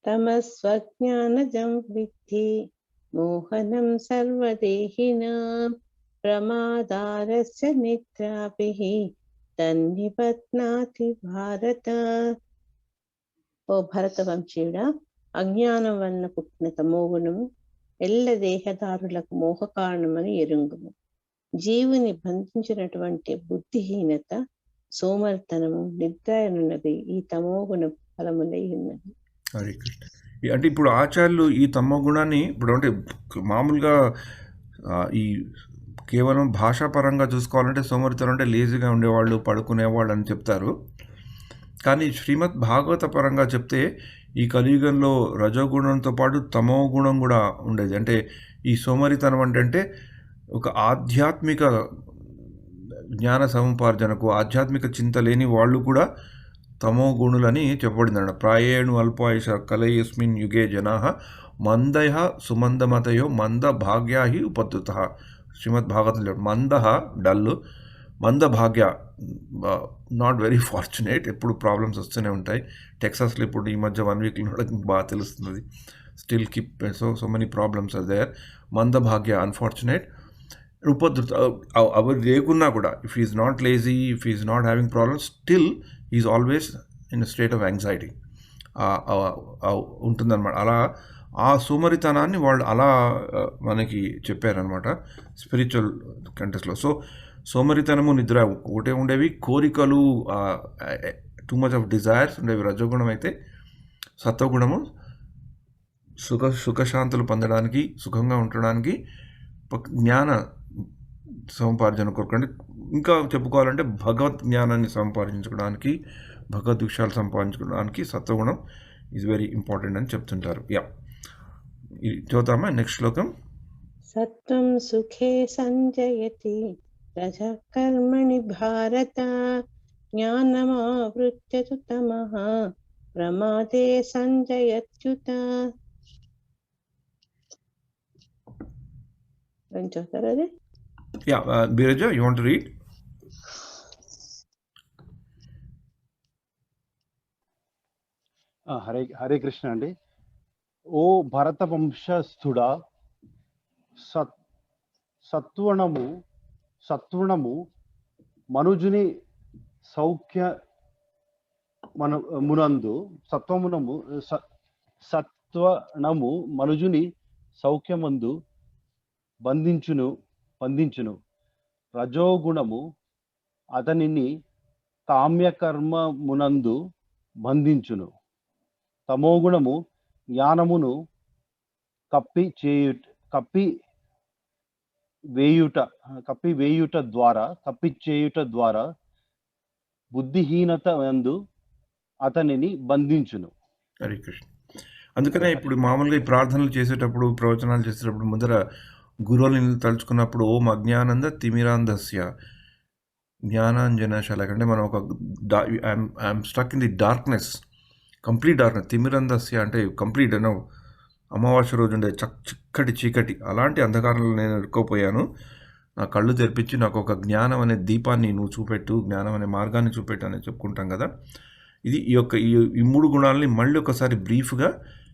తమస్వజ్ఞానజం విద్ధి మోహనం సర్వదేహినాం ప్రమాదారస్య నిద్రాభిః తన్నిబధ్నాతి భారత. ఓ భరతవంశీయుడా, అజ్ఞానం వలన పుట్టిన తమోగుణము ఎల్ల దేహదారులకు మోహ కారణమని ఎరుంగుము. జీవుని బంధించినటువంటి బుద్ధిహీనత, సోమర్తనము, నిద్రనున్నది ఈ తమోగుణ ఫలములై ఉన్నది. హరే కృష్ణ. అంటే ఇప్పుడు ఆచార్యులు ఈ తమో గుణాన్ని ఇప్పుడు అంటే మామూలుగా ఈ కేవలం భాషాపరంగా చూసుకోవాలంటే సోమరితనం అంటే లేజీగా ఉండేవాళ్ళు, పడుకునేవాళ్ళు అని చెప్తారు. కానీ శ్రీమద్ భాగవత పరంగా చెప్తే ఈ కలియుగంలో రజోగుణంతో పాటు తమో గుణం కూడా ఉండేది. అంటే ఈ సోమరితనం అంటే ఒక ఆధ్యాత్మిక జ్ఞాన సముపార్జనకు, ఆధ్యాత్మిక చింత లేని వాళ్ళు కూడా తమో గుణులని చెప్పబడిందన్న. ప్రాయేణు అల్పాయుష కలయస్మిన్ యుగే జనా మందయ సుమందమతయో మంద భాగ్యా హి ఉపద్యుత. శ్రీమద్ భాగవతంలో మంద డల్, మంద భాగ్య నాట్ వెరీ ఫార్చునేట్. ఎప్పుడు ప్రాబ్లమ్స్ వస్తూనే ఉంటాయి. టెక్సాస్లో ఇప్పుడు ఈ మధ్య 1 వీక్లో బాగా తెలుస్తుంది. Still keep so many problems are there. మంద భాగ్య అన్ఫార్చునేట్. ఉపద్రుత అవి లేకున్నా కూడా if is not lazy, if is not having problems, still is always in state of anxiety ఉంటుందన్నమాట. అలా ఆ సోమరితనాన్ని వాళ్ళు అలా మనకి చెప్పారనమాట స్పిరిచువల్ కంటెక్స్లో. సో సోమరితనము, నిద్ర ఒకటే ఉండేవి. కోరికలు, టూ మచ్ ఆఫ్ డిజైర్స్ ఉండేవి రజోగుణం అయితే. సత్వగుణము సుఖశాంతులు పొందడానికి, సుఖంగా ఉండడానికి, జ్ఞాన సముపార్జన కొరకండి. ఇంకా చెప్పుకోవాలంటే భగవత్ జ్ఞానాన్ని సంపాదించుకోవడానికి, భగవద్ విషయాలు సంపాదించుకోవడానికి సత్వగుణం ఈజ్ వెరీ ఇంపార్టెంట్ అని చెప్తుంటారు. చూద్దామా నెక్స్ట్ శ్లోకం. సత్వం సుఖే సంజయతి రజః కర్మణి భారత జ్ఞానమావృత్య తు తమః ప్రమాదే సంజయత్యుత. చదువుతారా అది? Biraja, you want to read? Hare Krishna అండి. ఓ భరత వంశస్థుడా, సత్వణము మనుజుని సౌఖ్యమునందు సత్వణము మనుజుని సౌఖ్యమందు బంధించును. రజోగుణము అతనిని కామ్యకర్మమునందు బంధించును. తమోగుణము జ్ఞానమును కప్పివేయుట ద్వారా బుద్ధిహీనత యందు అతనిని బంధించును. హరే కృష్ణ. అందుకనే ఇప్పుడు మామూలుగా ఈ ప్రార్థనలు చేసేటప్పుడు, ప్రవచనాలు చేసేటప్పుడు ముందర గురువులని తలుచుకున్నప్పుడు ఓం అజ్ఞానంద తిమిరాంధస్య జ్ఞానాంజన శలాక, అంటే మనం ఒక I'm stuck in the darkness, complete darkness. తిమిరంధస్య అంటే కంప్లీట్ అనో అమావాస్య రోజు ఉండే చిక్కటి చీకటి, అలాంటి అంధకారంలో నేను ఇరుక్కోపోయాను. నా కళ్ళు తెరిపించి నాకు ఒక జ్ఞానం అనే దీపాన్ని నువ్వు చూపెట్టు, జ్ఞానం అనే మార్గాన్ని చూపెట్టు అని చెప్పుకుంటాం కదా. ఇది ఈ మూడు గుణాలని మళ్ళీ ఒకసారి బ్రీఫ్గా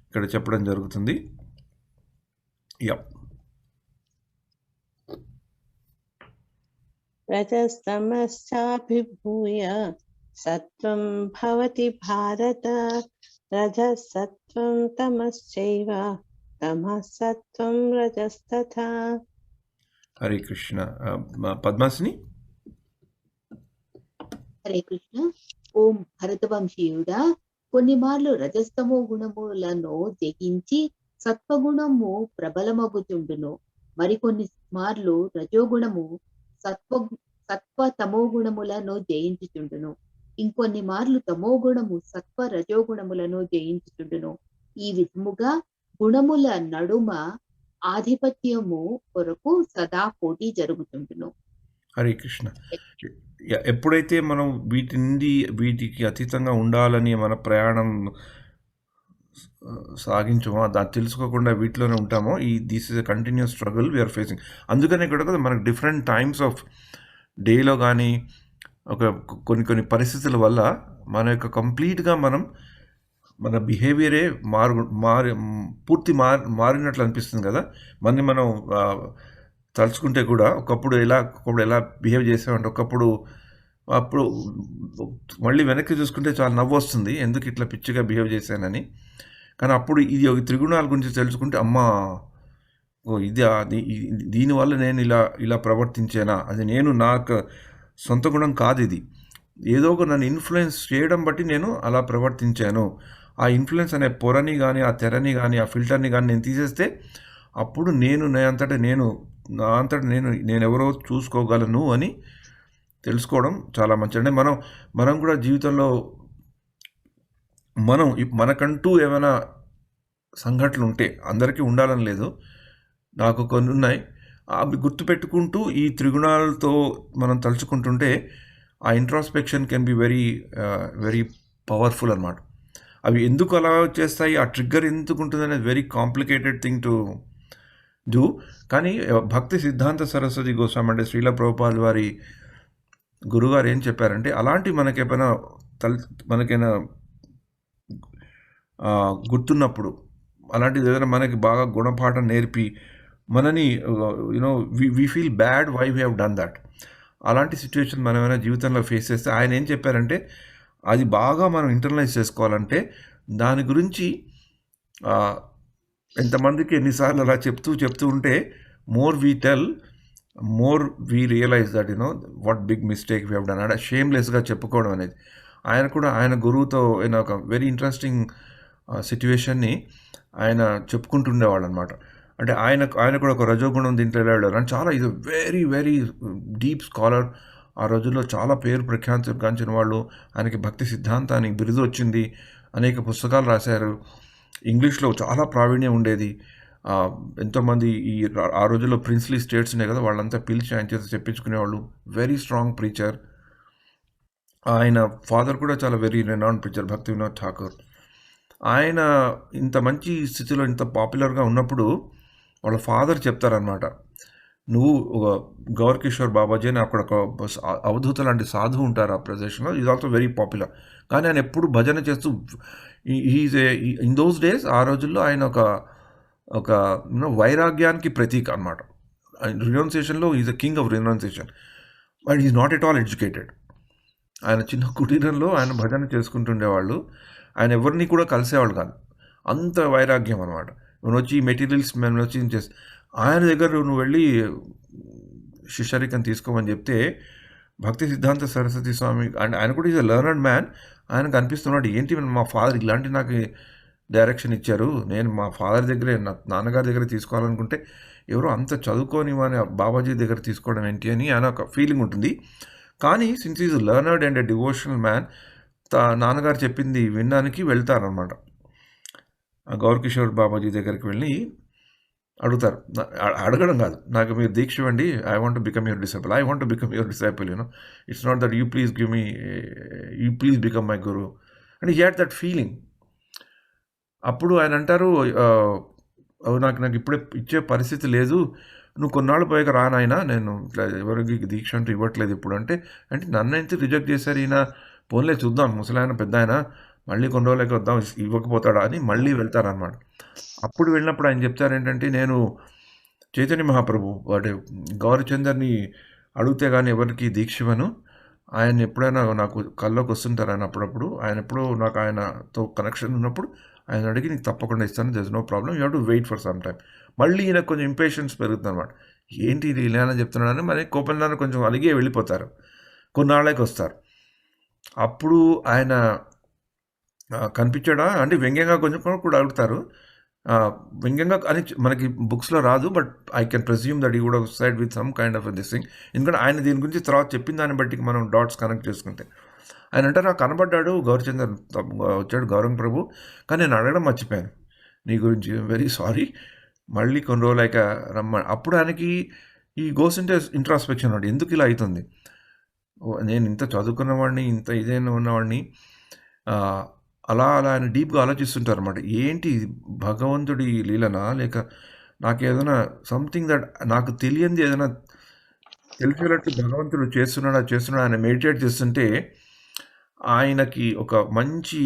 ఇక్కడ చెప్పడం జరుగుతుంది. రజస్తమశ్చాభిభూయ సత్వం భవతి భారత రజః సత్వం తమశ్చైవ తమః సత్వం రజస్తథా. హరే కృష్ణ. పద్మాసిని. హరే కృష్ణ. ఓం భరతవంశీయుడా, కొన్ని మార్లు రజస్తమో గుణములను జయించి సత్వగుణము ప్రబలమగుతుండును. మరికొన్ని మార్లు రజోగుణము సత్వ తమో గుణములను జయించుచుండును. ఇంకొన్ని మార్లు తమో గుణము సత్వ రజోగుణములను జయించుచుండును. ఈ విధముగా గుణముల నడుమ ఆధిపత్యము కొరకు సదా పోటీ జరుగుతుండును. హరే కృష్ణ. ఎప్పుడైతే మనం వీటికి అతీతంగా ఉండాలని మన ప్రయాణం సాగించమో, దాన్ని తెలుసుకోకుండా వీటిలోనే ఉంటామో, this is a continuous struggle we're facing. అందుకనే కూడా కదా మనకు డిఫరెంట్ టైమ్స్ ఆఫ్ డేలో కానీ కొన్ని పరిస్థితుల వల్ల మన యొక్క కంప్లీట్గా మన బిహేవియరే పూర్తి మారినట్లు అనిపిస్తుంది కదా. మనం తలుచుకుంటే కూడా ఒకప్పుడు ఎలా బిహేవ్ చేసామంటే, అప్పుడు మళ్ళీ వెనక్కి చూసుకుంటే చాలా నవ్వు వస్తుంది, ఎందుకు ఇట్లా పిచ్చిగా బిహేవ్ చేశానని. కానీ అప్పుడు ఇది త్రిగుణాల గురించి తెలుసుకుంటే, అమ్మా దీనివల్ల నేను ఇలా ప్రవర్తించేనా, అది నేను నాకు సొంత గుణం కాదు, ఇది ఏదో ఒక నన్ను ఇన్ఫ్లుయెన్స్ చేయడం బట్టి నేను అలా ప్రవర్తించాను. ఆ ఇన్ఫ్లుయెన్స్ అనే పొరని కానీ, ఆ తెరని కానీ, ఆ ఫిల్టర్ని కానీ నేను తీసేస్తే అప్పుడు నా అంతటా నేను ఎవరో చూసుకోగలను అని తెలుసుకోవడం చాలా మంచిది. అంటే మనం కూడా జీవితంలో మనకంటూ ఏమైనా సంఘటనలు ఉంటే, అందరికీ ఉండాలని లేదు, నాకు కొన్ని ఉన్నాయి, అవి గుర్తుపెట్టుకుంటూ ఈ త్రిగుణాలతో మనం తలుచుకుంటుంటే ఆ introspection can be very very powerful అన్నమాట. అవి ఎందుకు అలా చేస్తాయి, ఆ ట్రిగ్గర్ ఎందుకు ఉంటుంది అనేది very complicated thing to do. కానీ భక్తి సిద్ధాంత సరస్వతి గోస్వామి అంటే శ్రీల ప్రభుపాదుల వారి గురుగారు ఏం చెప్పారంటే, అలాంటి మనకైనా గుర్తున్నప్పుడు, అలాంటిది ఏదైనా మనకి బాగా గుణపాఠం నేర్పి మనని you know we feel bad why we have done that. అలాంటి సిచ్యువేషన్ మనం ఏమైనా జీవితంలో ఫేస్ చేస్తే ఆయన ఏం చెప్పారంటే అది బాగా మనం ఇంటర్నలైజ్ చేసుకోవాలంటే దాని గురించి ఎంతమందికి ఎన్నిసార్లు అలా చెప్తూ ఉంటే more we tell more we realise that what big mistake we have done అంటే షేమ్లెస్గా చెప్పుకోవడం అనేది. ఆయన కూడా ఆయన గురువుతో ఒక వెరీ ఇంట్రెస్టింగ్ సిచ్యువేషన్ని ఆయన చెప్పుకుంటుండేవాళ్ళు అనమాట. అంటే ఆయన కూడా ఒక రజోగుణం దీంట్లో వెళ్ళాడు అని చాలా ఇది వెరీ వెరీ డీప్ స్కాలర్. ఆ రోజుల్లో చాలా పేరు ప్రఖ్యాతిగాంచిన వాళ్ళు. ఆయనకి భక్తి సిద్ధాంతానికి బిరుదు వచ్చింది, అనేక పుస్తకాలు రాశారు, ఇంగ్లీష్లో చాలా ప్రావీణ్యం ఉండేది. ఎంతోమంది ఆ రోజుల్లో ప్రిన్స్లీ స్టేట్స్ ఉన్నాయి కదా, వాళ్ళంతా పిలిచి ఆయన చేత చెప్పించుకునేవాళ్ళు. Very strong preacher. ఆయన ఫాదర్ కూడా చాలా వెరీ రెనౌండ్ ప్రీచర్, భక్తి వినోద్ ఠాకూర్. ఆయన ఇంత మంచి స్థితిలో ఇంత పాపులర్గా ఉన్నప్పుడు వాళ్ళ ఫాదర్ చెప్తారనమాట, నువ్వు ఒక గౌర్ కిషోర్ బాబాజీ అని అక్కడ ఒక అవధూత లాంటి సాధువు ఉంటారు ఆ ప్రదేశంలో, ఈజ్ ఆల్సో వెరీ పాపులర్. కానీ ఆయన ఎప్పుడు భజన చేస్తూ ఇన్ దోస్ డేస్ ఆ రోజుల్లో ఆయన ఒక వైరాగ్యానికి ప్రతీక అనమాట. రినౌన్సియేషన్లో is a king of renunciation, but is not at all educated. ఆయన చిన్న కుటీరంలో ఆయన భజన చేసుకుంటుండేవాళ్ళు. ఆయన ఎవరిని కూడా కలిసేవాళ్ళు కాదు, అంత వైరాగ్యం అనమాట. నువ్వు వచ్చి మెటీరియల్స్ మేము వచ్చి చేసి ఆయన దగ్గర నువ్వు వెళ్ళి శిష్యరికం తీసుకోమని చెప్తే భక్తి సిద్ధాంత సరస్వతి స్వామి అండ్ ఆయన కూడా ఈజ్ అ లెర్నర్డ్ మ్యాన్. ఆయనకు అనిపిస్తున్నాడు ఏంటి మా ఫాదర్ ఇలాంటి నాకు డైరెక్షన్ ఇచ్చారు, నేను మా ఫాదర్ దగ్గరే నా నాన్నగారి దగ్గర తీసుకోవాలనుకుంటే ఎవరో అంత చదువుకొని మన బాబాజీ దగ్గర తీసుకోవడం ఏంటి అని ఆయన ఒక ఫీలింగ్ ఉంటుంది. కానీ since is learned and a devotional man, నాన్నగారు చెప్పింది వినడానికి వెళ్తారనమాట. గౌర్ కిషోర్ బాబాజీ దగ్గరికి వెళ్ళి అడుగుతారు, అడగడం కాదు, నాకు మీరు దీక్ష ఇవ్వండి, I want to become your disciple, I want to become your disciple, it's not that you please give me, you please become my Guru and he had that feeling. అప్పుడు ఆయన అంటారు, నాకు ఇప్పుడే ఇచ్చే పరిస్థితి లేదు, నువ్వు కొన్నాళ్ళు పోయాక రానాయన, నేను ఇట్లా ఎవరికి దీక్ష అంటూ ఇవ్వట్లేదు ఇప్పుడు అంటే నన్ను అయితే రిజెక్ట్ చేశారు ఈయన, పోన్లే చూద్దాం ముసలాయన పెద్ద ఆయన మళ్ళీ కొన్ని రోజులకి వద్దాం ఇవ్వకపోతాడా అని మళ్ళీ వెళ్తారనమాట. అప్పుడు వెళ్ళినప్పుడు ఆయన చెప్తారు ఏంటంటే, నేను చైతన్య మహాప్రభు వాడు గౌరచందర్ని అడిగితే కానీ ఎవరికి దీక్ష ఇవ్వను, ఆయన ఎప్పుడైనా నాకు కల్లోకి వస్తుంటారు ఆయన అప్పుడప్పుడు, ఆయన ఎప్పుడూ నాకు ఆయనతో కనెక్షన్ ఉన్నప్పుడు ఆయన అడిగి నీకు తప్పకుండా ఇస్తాను, there is no problem, you have to wait for some time. మళ్ళీ ఈయన కొంచెం ఇంపేషెన్స్ పెరుగుతుంది అనమాట, ఏంటి ఇది ఇలా చెప్తున్నాడని మరి కోపంలో కొంచెం అలిగే వెళ్ళిపోతారు, కొన్నాళ్ళకి వస్తారు. అప్పుడు ఆయన కనిపించాడా అంటే వ్యంగ్యంగా కొంచెం కూడా అడుగుతారు, వ్యంగ్యంగా అని మనకి బుక్స్లో రాదు, but I can presume that ఈ కూడా side with some kind of this thing. ఎందుకంటే ఆయన దీని గురించి తర్వాత చెప్పిన దాన్ని బట్టి మనం డాట్స్ కనెక్ట్ చేసుకుంటే ఆయన అంటారు, కనబడ్డాడు గౌరచందర్ వచ్చాడు గౌరంగ ప్రభు, కానీ నేను అడగడం మర్చిపోయాను నీ గురించి, వెరీ సారీ, మళ్ళీ కొన్ని రోజులు అయ్యాక అప్పుడు ఆయనకి ఈ గోస్ ఇంటే ఇంట్రాస్పెక్షన్ అండి, ఎందుకు ఇలా అవుతుంది, నేను ఇంత చదువుకున్నవాడిని, ఇంత ఇదైనా ఉన్నవాడిని, అలా ఆయన డీప్గా ఆలోచిస్తుంటారు అనమాట. ఏంటి భగవంతుడి లీలనా, లేక నాకు ఏదైనా సంథింగ్ దట్ నాకు తెలియంది ఏదైనా తెలిసేటట్టు భగవంతుడు చేస్తున్నాడా ఆయన మెడిటేట్ చేస్తుంటే ఆయనకి ఒక మంచి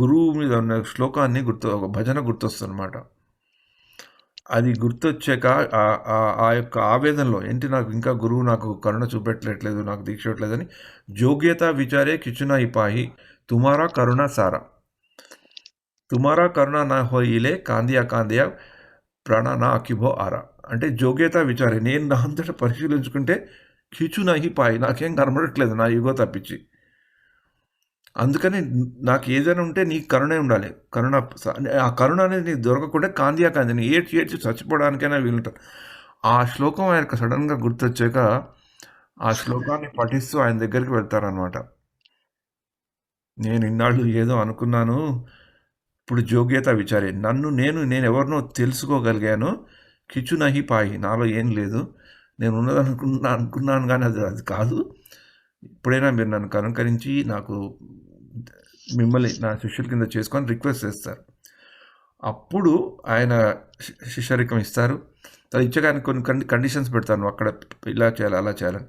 గురువు మీద ఉన్న శ్లోకాన్ని ఒక భజన గుర్తొస్తుంది అనమాట. అది గుర్తొచ్చాక ఆ యొక్క ఆవేదనలో ఏంటి, నాకు ఇంకా గురువు నాకు కరుణ చూపెట్టలేదు, నాకు దీక్ష ఇవ్వట్లేదని, జోగ్యత విచారే కిచునా ఇపాయి తుమారా కరుణ సారా, తుమారా కరుణ నా హోయిలే కాందియా ప్రాణ నా అకిభో ఆరా. అంటే జోగ్యత విచారే, నేను నా అంతటా పరిశీలించుకుంటే కిచునా పాయి, నాకేం కనబడట్లేదు నా యుగో తప్పించి, అందుకని నాకు ఏదైనా ఉంటే నీకు కరుణే ఉండాలి, ఆ కరుణ అనేది నీకు దొరకకుండా కాందిని ఏడ్చి చచ్చిపోవడానికైనా వీలుంటారు. ఆ శ్లోకం ఆయనకు సడన్గా గుర్తొచ్చాక ఆ శ్లోకాన్ని పఠిస్తూ ఆయన దగ్గరికి వెళ్తారనమాట. నేను ఇన్నాళ్ళు ఏదో అనుకున్నాను, ఇప్పుడు జోగ్యత విచారే, నేను ఎవరినో తెలుసుకోగలిగాను, కిచునహి పాయి, నాలో ఏం లేదు, నేను అనుకున్నాను కానీ అది కాదు, ఇప్పుడైనా మీరు నన్ను కనుకరించి నాకు మిమ్మల్ని నా శిష్యుల కింద చేసుకొని రిక్వెస్ట్ చేస్తారు. అప్పుడు ఆయన శిష్యరికం ఇస్తారు. అది ఇచ్చగానే కొన్ని కండిషన్స్ పెడతాను, అక్కడ ఇలా చేయాలి అలా చేయాలని.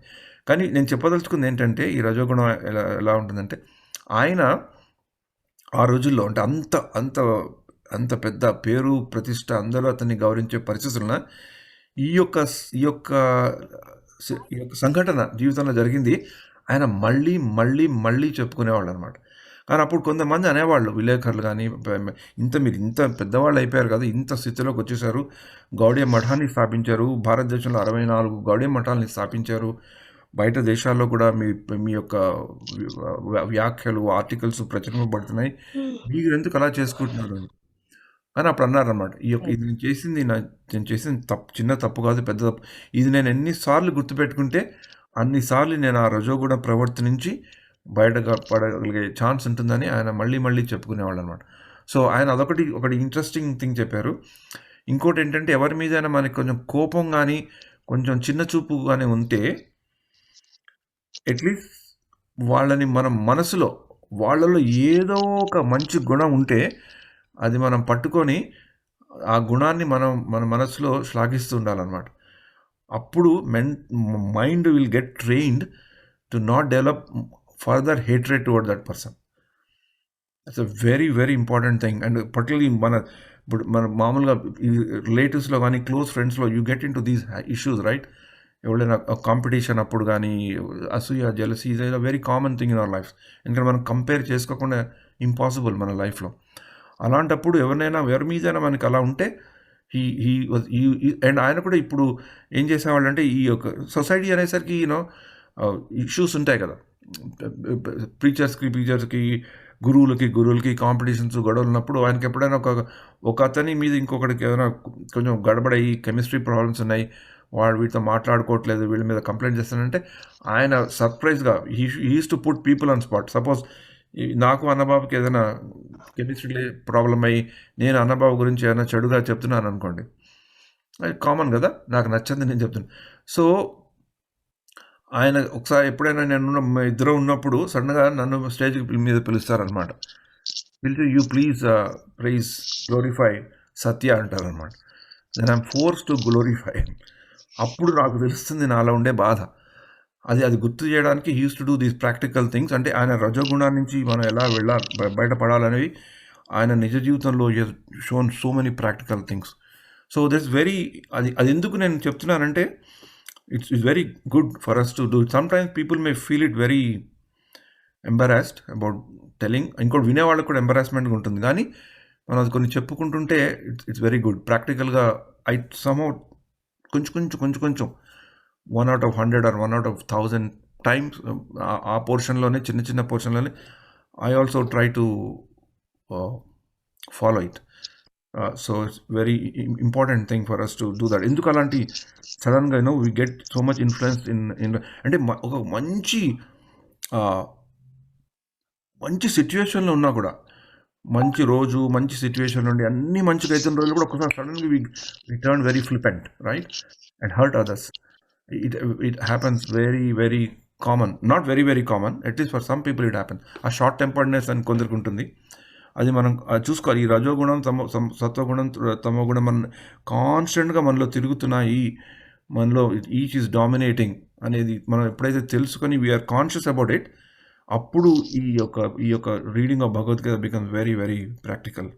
కానీ నేను చెప్పదలుచుకుంది ఏంటంటే, ఈ రజోగుణం ఎలా ఉంటుందంటే, ఆయన ఆ రోజుల్లో అంటే అంత పెద్ద పేరు ప్రతిష్ట అందరూ అతన్ని గౌరవించే పరిస్థితుల్లో ఈ యొక్క ఈ యొక్క ఈ యొక్క సంఘటన జీవితంలో జరిగింది. ఆయన మళ్ళీ మళ్ళీ మళ్ళీ చెప్పుకునేవాళ్ళు అనమాట. కానీ అప్పుడు కొంతమంది అనేవాళ్ళు విలేకరులు కానీ, మీరు ఇంత పెద్దవాళ్ళు అయిపోయారు కదా, ఇంత స్థితిలోకి వచ్చేసారు, గౌడీయ మఠాన్ని స్థాపించారు, భారతదేశంలో 64 గౌడీయ మఠాలని స్థాపించారు, బయట దేశాల్లో కూడా మీ యొక్క వ్యాఖ్యలు, ఆర్టికల్స్ ప్రచురింపబడుతున్నాయి, మీరు ఎందుకు అలా చేసుకుంటున్నారు అని అప్పుడు అన్నారన్నమాట. ఇది నేను చేసింది తప్పు, చిన్న తప్పు కాదు, పెద్ద తప్పు. ఇది నేను ఎన్నిసార్లు గుర్తుపెట్టుకుంటే అన్నిసార్లు నేను ఆ రజోగుణ ప్రవర్తి నుంచి బయటగా పడగలిగే ఛాన్స్ ఉంటుందని ఆయన మళ్ళీ మళ్ళీ చెప్పుకునేవాళ్ళు అనమాట. సో ఆయన ఒకటి ఇంట్రెస్టింగ్ థింగ్ చెప్పారు. ఇంకోటి ఏంటంటే, ఎవరి మీదైనా మనకి కొంచెం కోపం కానీ, కొంచెం చిన్న చూపు కానీ ఉంటే, అట్లీస్ట్ వాళ్ళని మనం మనసులో, వాళ్ళలో ఏదో ఒక మంచి గుణం ఉంటే అది మనం పట్టుకొని ఆ గుణాన్ని మన మనసులో శ్లాఘిస్తూ ఉండాలన్నమాట. అప్పుడు mind will get trained to not develop further hatred towards that person. It's a very very important thing. And particularly మన మామూలుగా ఈ రిలేటివ్స్లో కానీ, క్లోజ్ ఫ్రెండ్స్లో you get in to these issues, right? ఎవరైనా కాంపిటీషన్ అప్పుడు కానీ, అసూయ, jealousy is a very common thing in our life. ఎందుకంటే మనం కంపేర్ చేసుకోకుండా ఇంపాసిబుల్ మన లైఫ్లో. అలాంటప్పుడు ఎవరి మీదైనా మనకి అలా ఉంటే అండ్ ఆయన కూడా ఇప్పుడు ఏం చేసేవాళ్ళు అంటే, ఈ యొక్క సొసైటీ అనేసరికి ఇష్యూస్ ఉంటాయి కదా, టీచర్స్కి గురువులకి కాంపిటీషన్స్, గొడవలు ఉన్నప్పుడు ఆయనకి ఎప్పుడైనా ఒక అతని మీద ఇంకొకటికి ఏదైనా కొంచెం గడబడయి, కెమిస్ట్రీ ప్రాబ్లమ్స్ ఉన్నాయి, వీటితో మాట్లాడుకోవట్లేదు, వీళ్ళ మీద కంప్లైంట్ చేస్తానంటే, ఆయన సర్ప్రైజ్గా he's to put people on spot. Suppose నాకు అన్నబాబుకి ఏదైనా కెమిస్ట్రీ ప్రాబ్లం అయ్యి నేను అన్నబాబు గురించి ఏదైనా చెడుగా చెప్తున్నాను అనుకోండి, అది కామన్ కదా, నాకు నచ్చింది నేను చెప్తున్నాను. సో ఆయన ఒకసారి ఎప్పుడైనా ఇద్దరు ఉన్నప్పుడు సడన్గా నన్ను స్టేజ్ మీద పిలుస్తారనమాట. పిలిచి you please praise glorify Satya అంటారనమాట. Then I'm force to glorify. అప్పుడు నాకు తెలుస్తుంది నాలో ఉండే బాధ. అది గుర్తు చేయడానికి he use to do these practical things. అంటే ఆయన రజోగుణాన్ని నుంచి మనం ఎలా బయటపడాలనేవి ఆయన నిజ జీవితంలో shown so many practical things. So that's very అది ఎందుకు నేను చెప్తున్నానంటే, it's very good for us to do it. Sometimes people may feel it very embarrassed about telling. ఇంకోటి వినేవాళ్ళకి కూడా ఎంబారాస్మెంట్గా ఉంటుంది, కానీ మనం అది కొన్ని చెప్పుకుంటుంటే ఇట్స్ వెరీ గుడ్. ప్రాక్టికల్గా somehow కొంచెం 1 out of 100 or 1 out of 1000 times ఆ పోర్షన్లోనే, చిన్న పోర్షన్లోనే I also try to follow it. So it's very important thing for us to do that. ఎందుకు అలాంటి సడన్గా we get so much influence in అంటే ఒక మంచి సిచ్యువేషన్లో ఉన్నా కూడా, మంచి రోజు, మంచి సిచ్యువేషన్ నుండి అన్ని మంచిగా అవుతున్న రోజులు కూడా ఒకసారి సడన్గా we turn very flippant, right, and hurt others. It happens very very common, not very very common, at least for some people it happens. ఆ షార్ట్ టెంపర్డ్నెస్ అని కొందరికి ఉంటుంది, అది మనం చూసుకోవాలి. ఈ రజోగుణం, సత్వగుణం, తమోగుణం మన కాన్స్టెంట్గా మనలో తిరుగుతున్నాయి, మనలో ఈచ్ ఈజ్ డామినేటింగ్ అనేది మనం ఎప్పుడైతే తెలుసుకొని వీఆర్ కాన్షియస్ అబౌట్ ఇట్, అప్పుడు ఈ యొక్క reading of Bhagavad Gita becomes very very practical.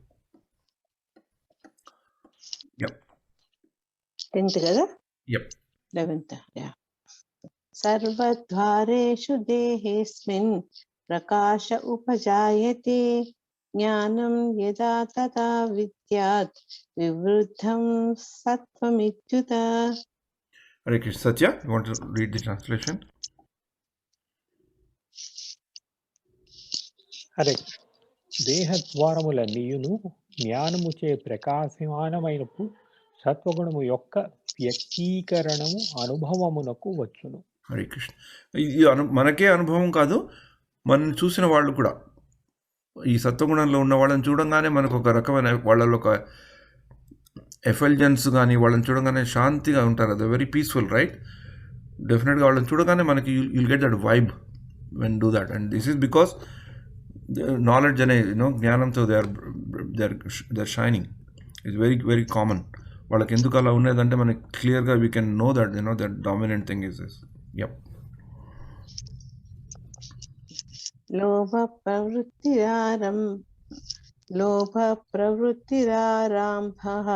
10th కదా, Yep. 11th. సర్వద్వారేషు దేహేస్మిన్ ప్రకాశ ఉపజాయతే జ్ఞానం యదా తదా విద్యాత్ వివృద్ధం సత్వమిత్యుత. Hare Krishna. Satya, you want to read the translation? అరే, దేహద్వారములన్నీయును జ్ఞానముచే ప్రకాశమానమైనప్పుడు సత్వగుణము యొక్క వ్యక్తీకరణము అనుభవమునకు వచ్చును. హరే కృష్ణ. ఇది మనకే అనుభవం కాదు, మనం చూసిన వాళ్ళు కూడా ఈ సత్వగుణంలో ఉన్న వాళ్ళని చూడంగానే మనకు ఒక రకమైన వాళ్ళలో ఒక ఎఫల్జెన్స్ కానీ, వాళ్ళని చూడగానే శాంతిగా ఉంటారు, అది వెరీ పీస్ఫుల్, రైట్? డెఫినెట్గా వాళ్ళని చూడగానే మనకి you'll get that vibe when do that. And this is because knowledge అనే జ్ఞానంతో they are shining. It's very very common. వాళ్ళకి ఎందుకు అలా ఉన్నదంటే మనకి క్లియర్గా we can know that that dominant thing is this. Yup. లోభ ప్రవృత్తిరారంభః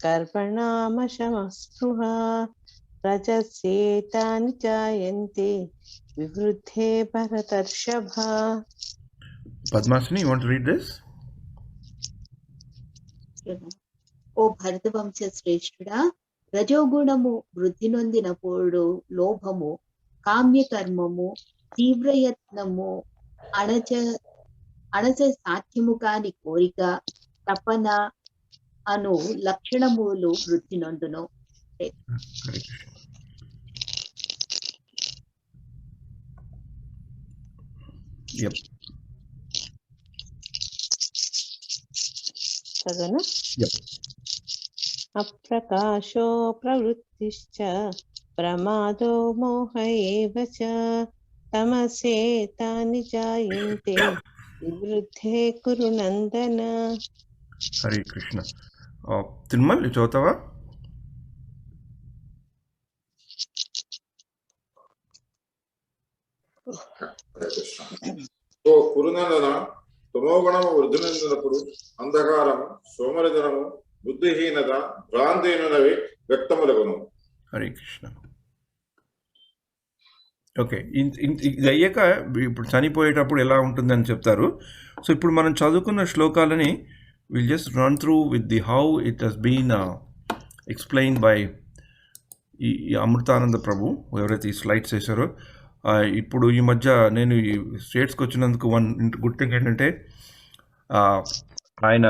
कर्मणामशमस्पृहा रजस्येतानि जायन्ते विवृद्धे भरतर्षभा. Padmasini, you want to read this? ఓ భరతవంశ శ్రేష్ఠుడా, రజోగుణము వృద్ధి నొందినప్పుడు లోభము, కామ్యకర్మము, తీవ్రయత్నము, అణచ సాధ్యము కాని కోరిక, తపన అను లక్షణములు వృద్ధి నొందును. Yep. చదవనా? Yep. అప్రకాశో ప్రవృత్తిశ్చ ప్రమాదో మోహ ఏవ చ తమసేతాని జాయంతే వివృద్ధే కురు నందన. హరే కృష్ణ. తిరుమల్ చదువుతావా? ఓ కురునందన, తమోగుణము వృద్ధి చెందినప్పుడు అంధకారము, సోమరితనము, బుద్ధిహీనత, భ్రాంతిహీనవి వ్యక్తములగును. హరే కృష్ణ. ఓకే, ఇది అయ్యాక ఇప్పుడు చనిపోయేటప్పుడు ఎలా ఉంటుందని చెప్తారు. సో ఇప్పుడు మనం చదువుకున్న శ్లోకాలని will just run through with the how it has been explain by ఈ అమృతానంద ప్రభు, ఎవరైతే ఈ స్లైడ్స్ వేశారో. ఇప్పుడు ఈ మధ్య నేను ఈ స్టేట్స్కి వచ్చినందుకు గుడ్ థింగ్ ఏంటంటే ఆయన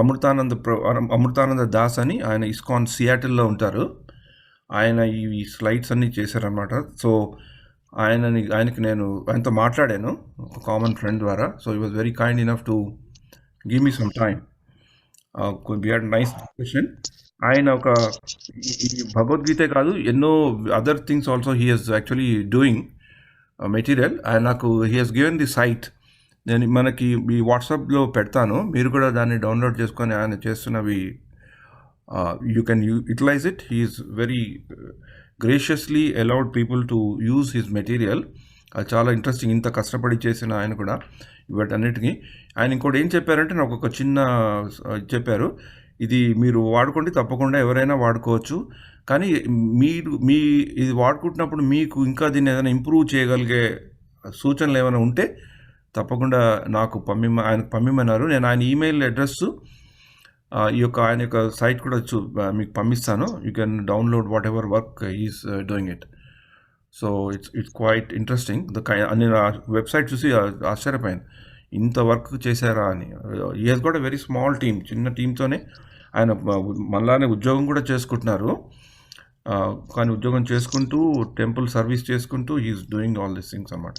అమృతానంద దాస్ అని, ఆయన ఇస్కాన్ సియాటిల్లో ఉంటారు. ఆయన ఈ స్లైడ్స్ అన్నీ చేశారనమాట. సో ఆయనకి నేను ఆయనతో మాట్లాడాను, ఒక కామన్ ఫ్రెండ్ ద్వారా. So he was very kind enough to give me some time. We had nice discussion. ఆయన ఒక ఈ భగవద్గీతే కాదు, ఎన్నో other things also he he's actually doing material. ఆయన నాకు he he's given the site. నేను మనకి ఈ వాట్సాప్లో పెడతాను, మీరు కూడా దాన్ని డౌన్లోడ్ చేసుకొని ఆయన చేస్తున్నవి you can utilize it. He is very graciously allowed people to use his material. చాలా ఇంట్రెస్టింగ్, ఇంత కష్టపడి చేసిన ఆయన కూడా వీటన్నిటికీ. ఆయన ఇంకోటి ఏం చెప్పారంటే, నాకు ఒక చిన్న చెప్పారు, ఇది మీరు వాడుకోండి, తప్పకుండా ఎవరైనా వాడుకోవచ్చు, కానీ ఇది వాడుకుంటున్నప్పుడు మీకు ఇంకా దీన్ని ఏదైనా ఇంప్రూవ్ చేయగలిగే సూచనలు ఏమైనా ఉంటే తప్పకుండా నాకు ఆయనకు పంపిమన్నారు. నేను ఆయన ఈమెయిల్ అడ్రస్, ఆయన యొక్క సైట్ కూడా మీకు పంపిస్తాను. You can download whatever work is doing it. So it's quite interesting. నేను ఆ వెబ్సైట్ చూసి ఆశ్చర్యపోయాను, ఇంత వర్క్ చేశారా అని. He he's got a very small team, చిన్న టీంతోనే ఆయన మళ్ళానే ఉద్యోగం కూడా చేసుకుంటున్నారు. కానీ ఉద్యోగం చేసుకుంటూ, టెంపుల్ సర్వీస్ చేసుకుంటూ he is doing all these things అన్నమాట.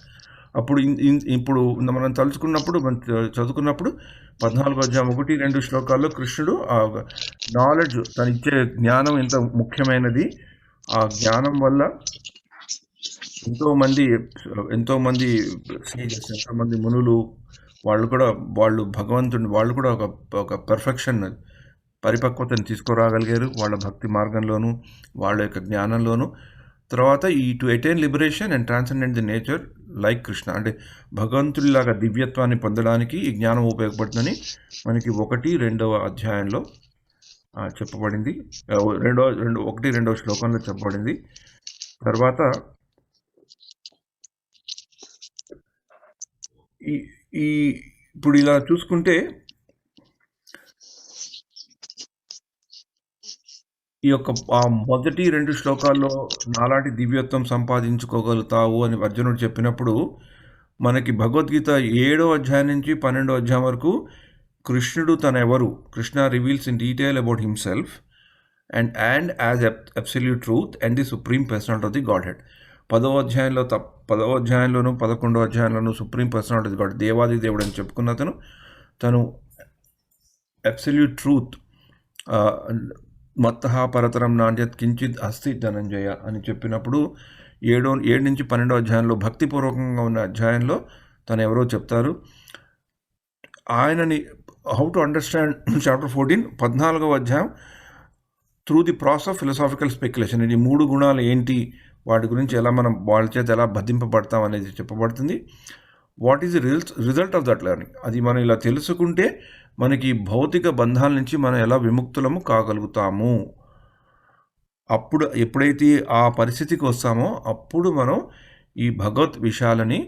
ఇప్పుడు మనం తలుచుకున్నప్పుడు, మనం చదువుకున్నప్పుడు 14వ అధ్యాయం 1-2 శ్లోకాల్లో కృష్ణుడు ఆ నాలెడ్జ్, తను ఇచ్చే జ్ఞానం ఎంత ముఖ్యమైనది, ఆ జ్ఞానం వల్ల ఎంతోమంది సేజెస్, ఎంతోమంది మునులు వాళ్ళు భగవంతుని వాళ్ళు కూడా ఒక పెర్ఫెక్షన్, పరిపక్వతను తీసుకురాగలిగారు వాళ్ళ భక్తి మార్గంలోనూ, వాళ్ళ యొక్క జ్ఞానంలోనూ. తర్వాత to attain liberation and transcendent the nature like Krishna, అంటే భగవంతుడిలాగా దివ్యత్వాన్ని పొందడానికి ఈ జ్ఞానం ఉపయోగపడుతుందని మనకి 1-2వ అధ్యాయంలో చెప్పబడింది. 1-2వ శ్లోకంలో చెప్పబడింది. తర్వాత ఇప్పుడు ఇలా చూసుకుంటే ఈ యొక్క మొదటి 2 శ్లోకాల్లో నాలాంటి దివ్యత్వం సంపాదించుకోగలుగుతావు అని అర్జునుడు చెప్పినప్పుడు, మనకి భగవద్గీత 7వ అధ్యాయం నుంచి 12వ అధ్యాయం వరకు కృష్ణుడు ఎవరు, Krishna reveals in detail about himself and as absolute truth and the supreme personality of the Godhead. 10వ అధ్యాయంలోను 11వ అధ్యాయంలోను supreme personality of the God, దేవాది దేవుడు అని చెప్పుకున్న తను అబ్సల్యూట్ ట్రూత్, మత్తః పరతరం నాణ్యత్ కించిత్ అస్తి ధనంజయ అని చెప్పినప్పుడు 7 నుంచి 12వ అధ్యాయంలో భక్తిపూర్వకంగా ఉన్న అధ్యాయంలో తను ఎవరో చెప్తారు. ఆయనని హౌ టు అండర్స్టాండ్ చాప్టర్ 14, 14వ అధ్యాయం through the process of philosophical speculation. ఇది 3 గుణాలు ఏంటి, వాటి గురించి ఎలా మనం వాళ్ళ చేత ఎలా బధింపబడతాం అనేది చెప్పబడుతుంది. What is the result of that learning. అది మనం ఇలా తెలుసుకుంటే మనకి భౌతిక బంధాల నుంచి మనం ఎలా విముక్తులము కాగలుగుతాము. అప్పుడు ఎప్పుడైతే ఆ పరిస్థితికి వస్తామో అప్పుడు మనం ఈ భగవత్ విషయాలని,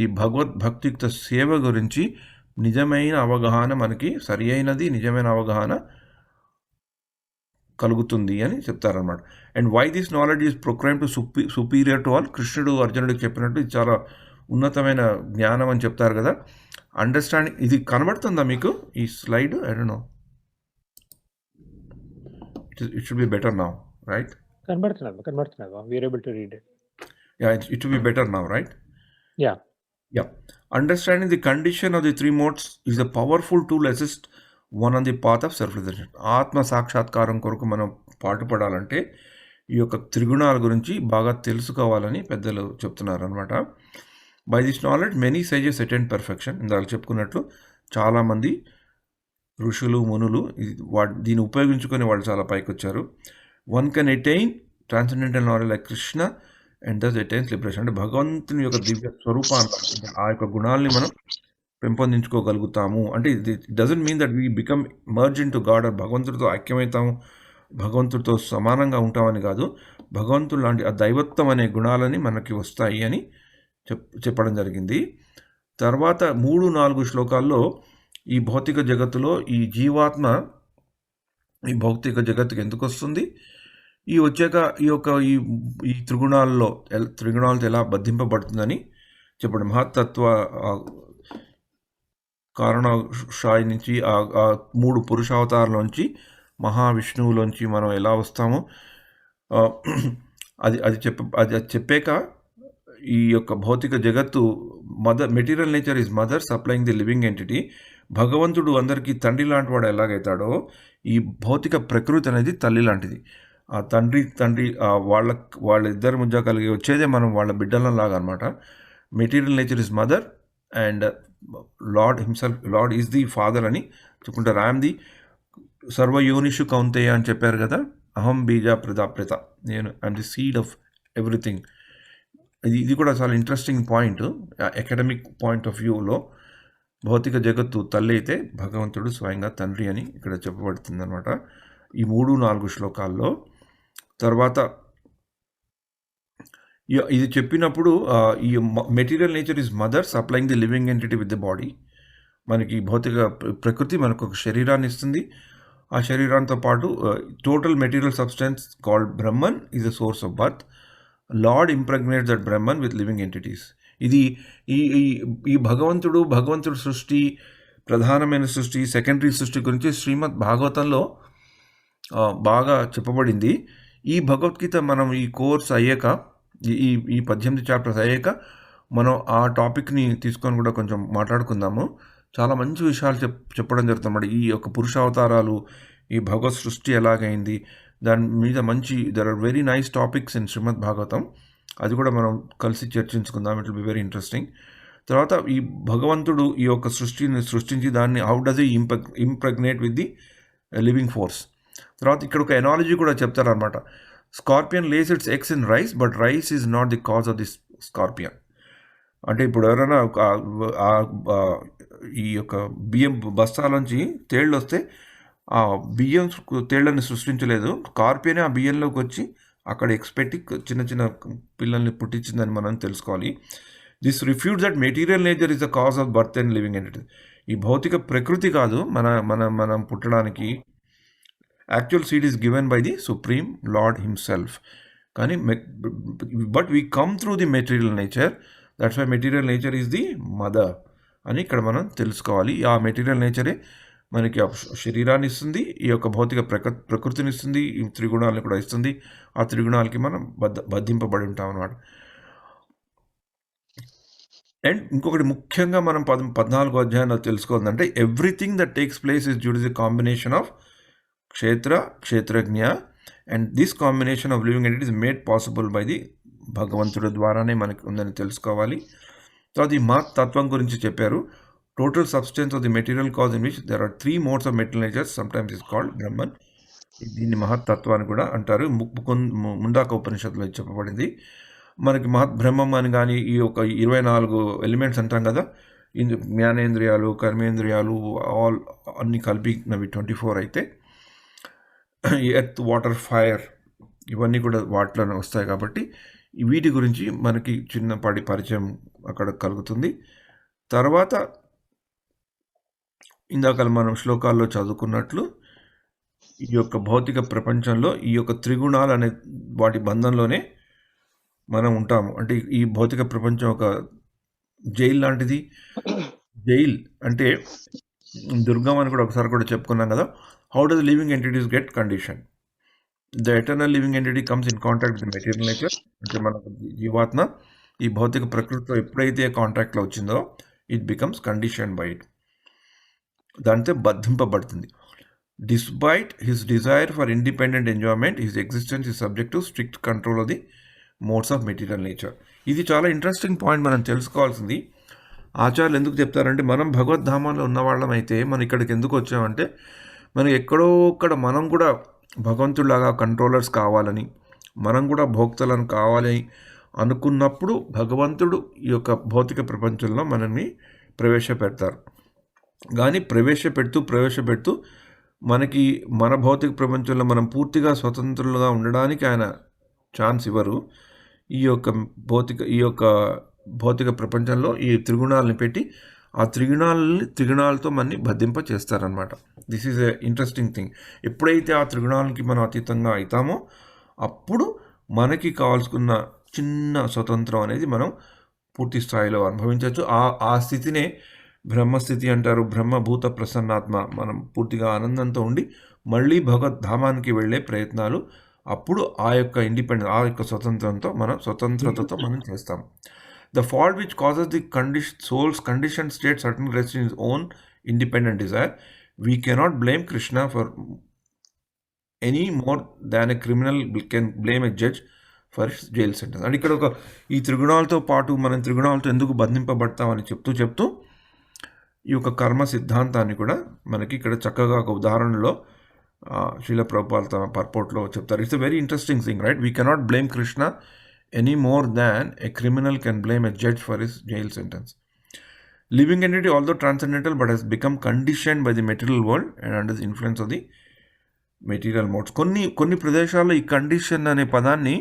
ఈ భగవద్భక్తియుక్త సేవ గురించి నిజమైన అవగాహన, మనకి సరి అయినది నిజమైన అవగాహన కలుగుతుంది అని చెప్తారనమాట. And why this knowledge is proclaim to superior to all. కృష్ణుడు అర్జునుడికి చెప్పినట్టు ఇది చాలా ఉన్నతమైన జ్ఞానం అని చెప్తారు కదా. అండర్స్టాండింగ్ ఇది కనబడుతుందా మీకు ఈ slide? I don't know, it should be better now, right? కనబడుతున్నది. we are able to read it. Yeah, it should be better now, right? Yeah. Understanding the condition of the three modes is a powerful tool assist one on the path of self-realization. ఆత్మ సాక్షాత్కారం కొరకు మనం పాటుపడాలంటే ఈ యొక్క త్రిగుణాల గురించి బాగా తెలుసుకోవాలని పెద్దలు చెప్తున్నారు అనమాట. By this knowledge many sages attain perfection. ఇందాక చెప్పుకున్నట్లు చాలామంది ఋషులు, మునులు దీన్ని ఉపయోగించుకొని వాళ్ళు చాలా పైకి వచ్చారు. One can attain transcendental knowledge like Krishna and thus attains liberation. అంటే భగవంతుని యొక్క దివ్య స్వరూపాన్ని, ఆ యొక్క గుణాలని మనం పెంపొందించుకోగలుగుతాము. అంటే it doesn't mean that we become merge in to God, భగవంతుడితో ఐక్యమవుతాము, భగవంతుడితో సమానంగా ఉంటామని కాదు. భగవంతుడు లాంటి ఆ దైవత్వం అనే గుణాలని మనకి వస్తాయి అని చెప్పడం జరిగింది. తర్వాత 3-4 శ్లోకాల్లో ఈ భౌతిక జగత్తులో ఈ జీవాత్మ ఈ భౌతిక జగత్తుకి ఎందుకు వస్తుంది, ఈ వచ్చాక ఈ త్రిగుణాలతో ఎలా బంధింపబడుతుందని చెప్పండి. మహత్తత్వ కారణశాయి నుంచి ఆ 3 పురుషావతారాల్లోంచి మహావిష్ణువులోంచి మనం ఎలా వస్తామో అది చెప్పాక ఈ యొక్క భౌతిక జగత్తు material nature is mother supplying the living entity. భగవంతుడు అందరికీ తండ్రి లాంటి వాడు ఎలాగైతాడో ఈ భౌతిక ప్రకృతి అనేది తల్లి లాంటిది. ఆ తండ్రి వాళ్ళిద్దరి మధ్య కలిగి వచ్చేదే మనం వాళ్ళ బిడ్డలలాగా అనమాట. Material nature is mother and lord is the father అని చెప్పుకుంటారు. ఐఎమ్ ది సర్వయోనిషు కౌంతేయ అని చెప్పారు కదా. అహం బీజ ప్రజాప్రత, నేను I'm the seed of everything. ఇది కూడా చాలా interesting point. Academic point of వ్యూలో భౌతిక జగత్తు తల్లి అయితే భగవంతుడు స్వయంగా తండ్రి అని ఇక్కడ చెప్పబడుతుంది అనమాట ఈ 3-4 శ్లోకాల్లో. తర్వాత ఇది చెప్పినప్పుడు ఈ material nature is mother supplying the living entity with the body. మనకి భౌతిక ప్రకృతి మనకు ఒక శరీరాన్ని ఇస్తుంది. ఆ శరీరంతో పాటు total material substance called Brahman is the source of birth. Lord impregnates that Brahman with living entities. ఇది ఈ భగవంతుడు సృష్టి, ప్రధానమైన సృష్టి, సెకండరీ సృష్టి గురించి శ్రీమద్ భాగవతంలో బాగా చెప్పబడింది. ఈ భగవద్గీత మనం ఈ కోర్స్ అయ్యాక, ఈ 18 చాప్టర్స్ అయ్యాక మనం ఆ టాపిక్ని తీసుకొని కూడా కొంచెం మాట్లాడుకుందాము. చాలా మంచి విషయాలు చెప్పడం జరుగుతుంది. ఈ యొక్క పురుషావతారాలు, ఈ భగవత్ సృష్టి ఎలాగైంది, దాని మీద there are very nice topics in Shrimad Bhagavatam. అది కూడా మనం కలిసి చర్చించుకుందాం. It will be very interesting. తర్వాత ఈ భగవంతుడు ఈ యొక్క సృష్టిని సృష్టించి దాన్ని how does he ఇంప్రెగ్నేట్ with the living force. తర్వాత ఇక్కడ ఒక ఎనాలజీ కూడా చెప్తారనమాట. Scorpion lays its eggs in rice, but rice is not the cause of this scorpion. అంటే ఇప్పుడు ఎవరైనా ఈ యొక్క బియ్యం బస్తాలోంచి తేళ్ళు వస్తే ఆ బియ్యం తేళ్లని సృష్టించలేదు, స్కార్పియనే ఆ బియ్యంలోకి వచ్చి అక్కడ ఎక్స్పెక్ట్ చిన్న చిన్న పిల్లల్ని పుట్టించిందని మనం తెలుసుకోవాలి. This refutes that material nature is the cause of birth and living entity. ఈ భౌతిక ప్రకృతి కాదు మనం పుట్టడానికి. Actual seed is given by the supreme Lord himself. కానీ but we come through the material nature, that's why material nature is the mother అని ఇక్కడ మనం తెలుసుకోవాలి. ఆ మెటీరియల్ నేచరే మనకి శరీరాన్ని ఇస్తుంది, ఈ యొక్క భౌతిక ప్రకృతిని ఇస్తుంది, ఈ త్రిగుణాలను కూడా ఇస్తుంది. ఆ త్రిగుణాలకి మనం బద్ధింపబడి ఉంటాం అన్నమాట. అండ్ ఇంకొకటి ముఖ్యంగా మనం 14వ అధ్యాయంలో తెలుసుకోవాలంటే everything that takes place is due to the combination of kshetrajna and this combination of living entity is made possible by the భగవంతుడి ద్వారానే మనకి ఉందని తెలుసుకోవాలి. తర్వాత ఈ మహత్ తత్వం గురించి చెప్పారు. Total substance of the material cause in which there are 3 modes of material nature sometimes is called Brahman. దీన్ని మహత్తత్వాన్ని కూడా అంటారు. ముందాక ఉపనిషత్తులో చెప్పబడింది. మనకి మహత్ బ్రహ్మం అని కానీ ఈ యొక్క 24 ఎలిమెంట్స్ అంటాం కదా, జ్ఞానేంద్రియాలు, కర్మేంద్రియాలు ఆల్ అన్ని కలిపినవి 24 అయితే, ఎర్త్, వాటర్, ఫైర్ ఇవన్నీ కూడా వాటిలోనే వస్తాయి. కాబట్టి వీటి గురించి మనకి చిన్నపాటి పరిచయం అక్కడ కలుగుతుంది. తర్వాత ఇందాక మనం శ్లోకాల్లో చదువుకున్నట్లు ఈ యొక్క భౌతిక ప్రపంచంలో ఈ యొక్క త్రిగుణాలు అనే వాటి బంధంలోనే మనం ఉంటాము. అంటే ఈ భౌతిక ప్రపంచం ఒక జైల్ లాంటిది. జైల్ అంటే దుర్గం అని కూడా ఒకసారి కూడా చెప్పుకున్నాం కదా. How does living entities get condition? The eternal living entity comes in contact with material nature. అంటే మన జీవాత్మ ఈ భౌతిక ప్రకృతితో ఎప్పుడైతే కాంటాక్ట్లో వచ్చిందో it becomes condition by it, దాంతో బంధింపబడుతుంది. Despite his desire for independent enjoyment, his existence is subject to strict control of the modes of material nature. ఇది చాలా ఇంట్రెస్టింగ్ పాయింట్ మనం తెలుసుకోవాల్సింది. ఆచార్యులు ఎందుకు చెప్తారంటే, మనం భగవద్ధామంలో ఉన్నవాళ్ళం అయితే మనం ఇక్కడికి ఎందుకు వచ్చామంటే, మనం ఎక్కడో ఒక్కడ మనం కూడా భగవంతుడిలాగా కంట్రోలర్స్ కావాలని, మనం కూడా భోక్తలను కావాలని అనుకున్నప్పుడు భగవంతుడు ఈ యొక్క భౌతిక ప్రపంచంలో మనల్ని ప్రవేశపెడతారు. కానీ ప్రవేశపెడుతూ మనకి మన భౌతిక ప్రపంచంలో మనం పూర్తిగా స్వతంత్రులుగా ఉండడానికి ఆయన ఛాన్స్ ఇవ్వరు. ఈ యొక్క భౌతిక ప్రపంచంలో ఈ త్రిగుణాలని పెట్టి ఆ త్రిగుణాలతో మనని బంధింప చేస్తారనమాట. This is a interesting thing. ఎప్పుడైతే ఆ త్రిగుణాలకి మనం అతీతంగా అవుతామో అప్పుడు మనకి కావాల్సుకున్న చిన్న స్వతంత్రం అనేది మనం పూర్తి స్థాయిలో అనుభవించవచ్చు. ఆ స్థితినే బ్రహ్మస్థితి అంటారు. బ్రహ్మభూత ప్రసన్నాత్మ. మనం పూర్తిగా ఆనందంతో ఉండి మళ్ళీ భగవద్ధామానికి వెళ్ళే ప్రయత్నాలు అప్పుడు ఆ యొక్క ఇండిపెండెన్స్, ఆ యొక్క స్వతంత్రతతో మనం చేస్తాం. The fault which causes the soul's condition state certain rest in his own independent desire. We cannot blame Krishna for any more than a criminal can blame a judge for jail sentence. అంటే ఇక్కడ ఈ త్రిగుణాలతో పాటు మనం త్రిగుణాలతో ఎందుకు బంధింపబడతామని చెప్తూ ఈ యొక్క కర్మ సిద్ధాంతాన్ని కూడా మనకి ఇక్కడ చక్కగా ఒక ఉదాహరణలో శ్రీల ప్రభుపాద తన పర్పోర్ట్లో చెప్తారు. It's a very interesting thing, right? We cannot blame Krishna any more than a criminal can blame a judge for his jail sentence. Living entity although transcendental but he's become conditioned by the material world and under the influence of the material modes. కొన్ని ప్రదేశాల్లో ఈ condition అనే పదాన్ని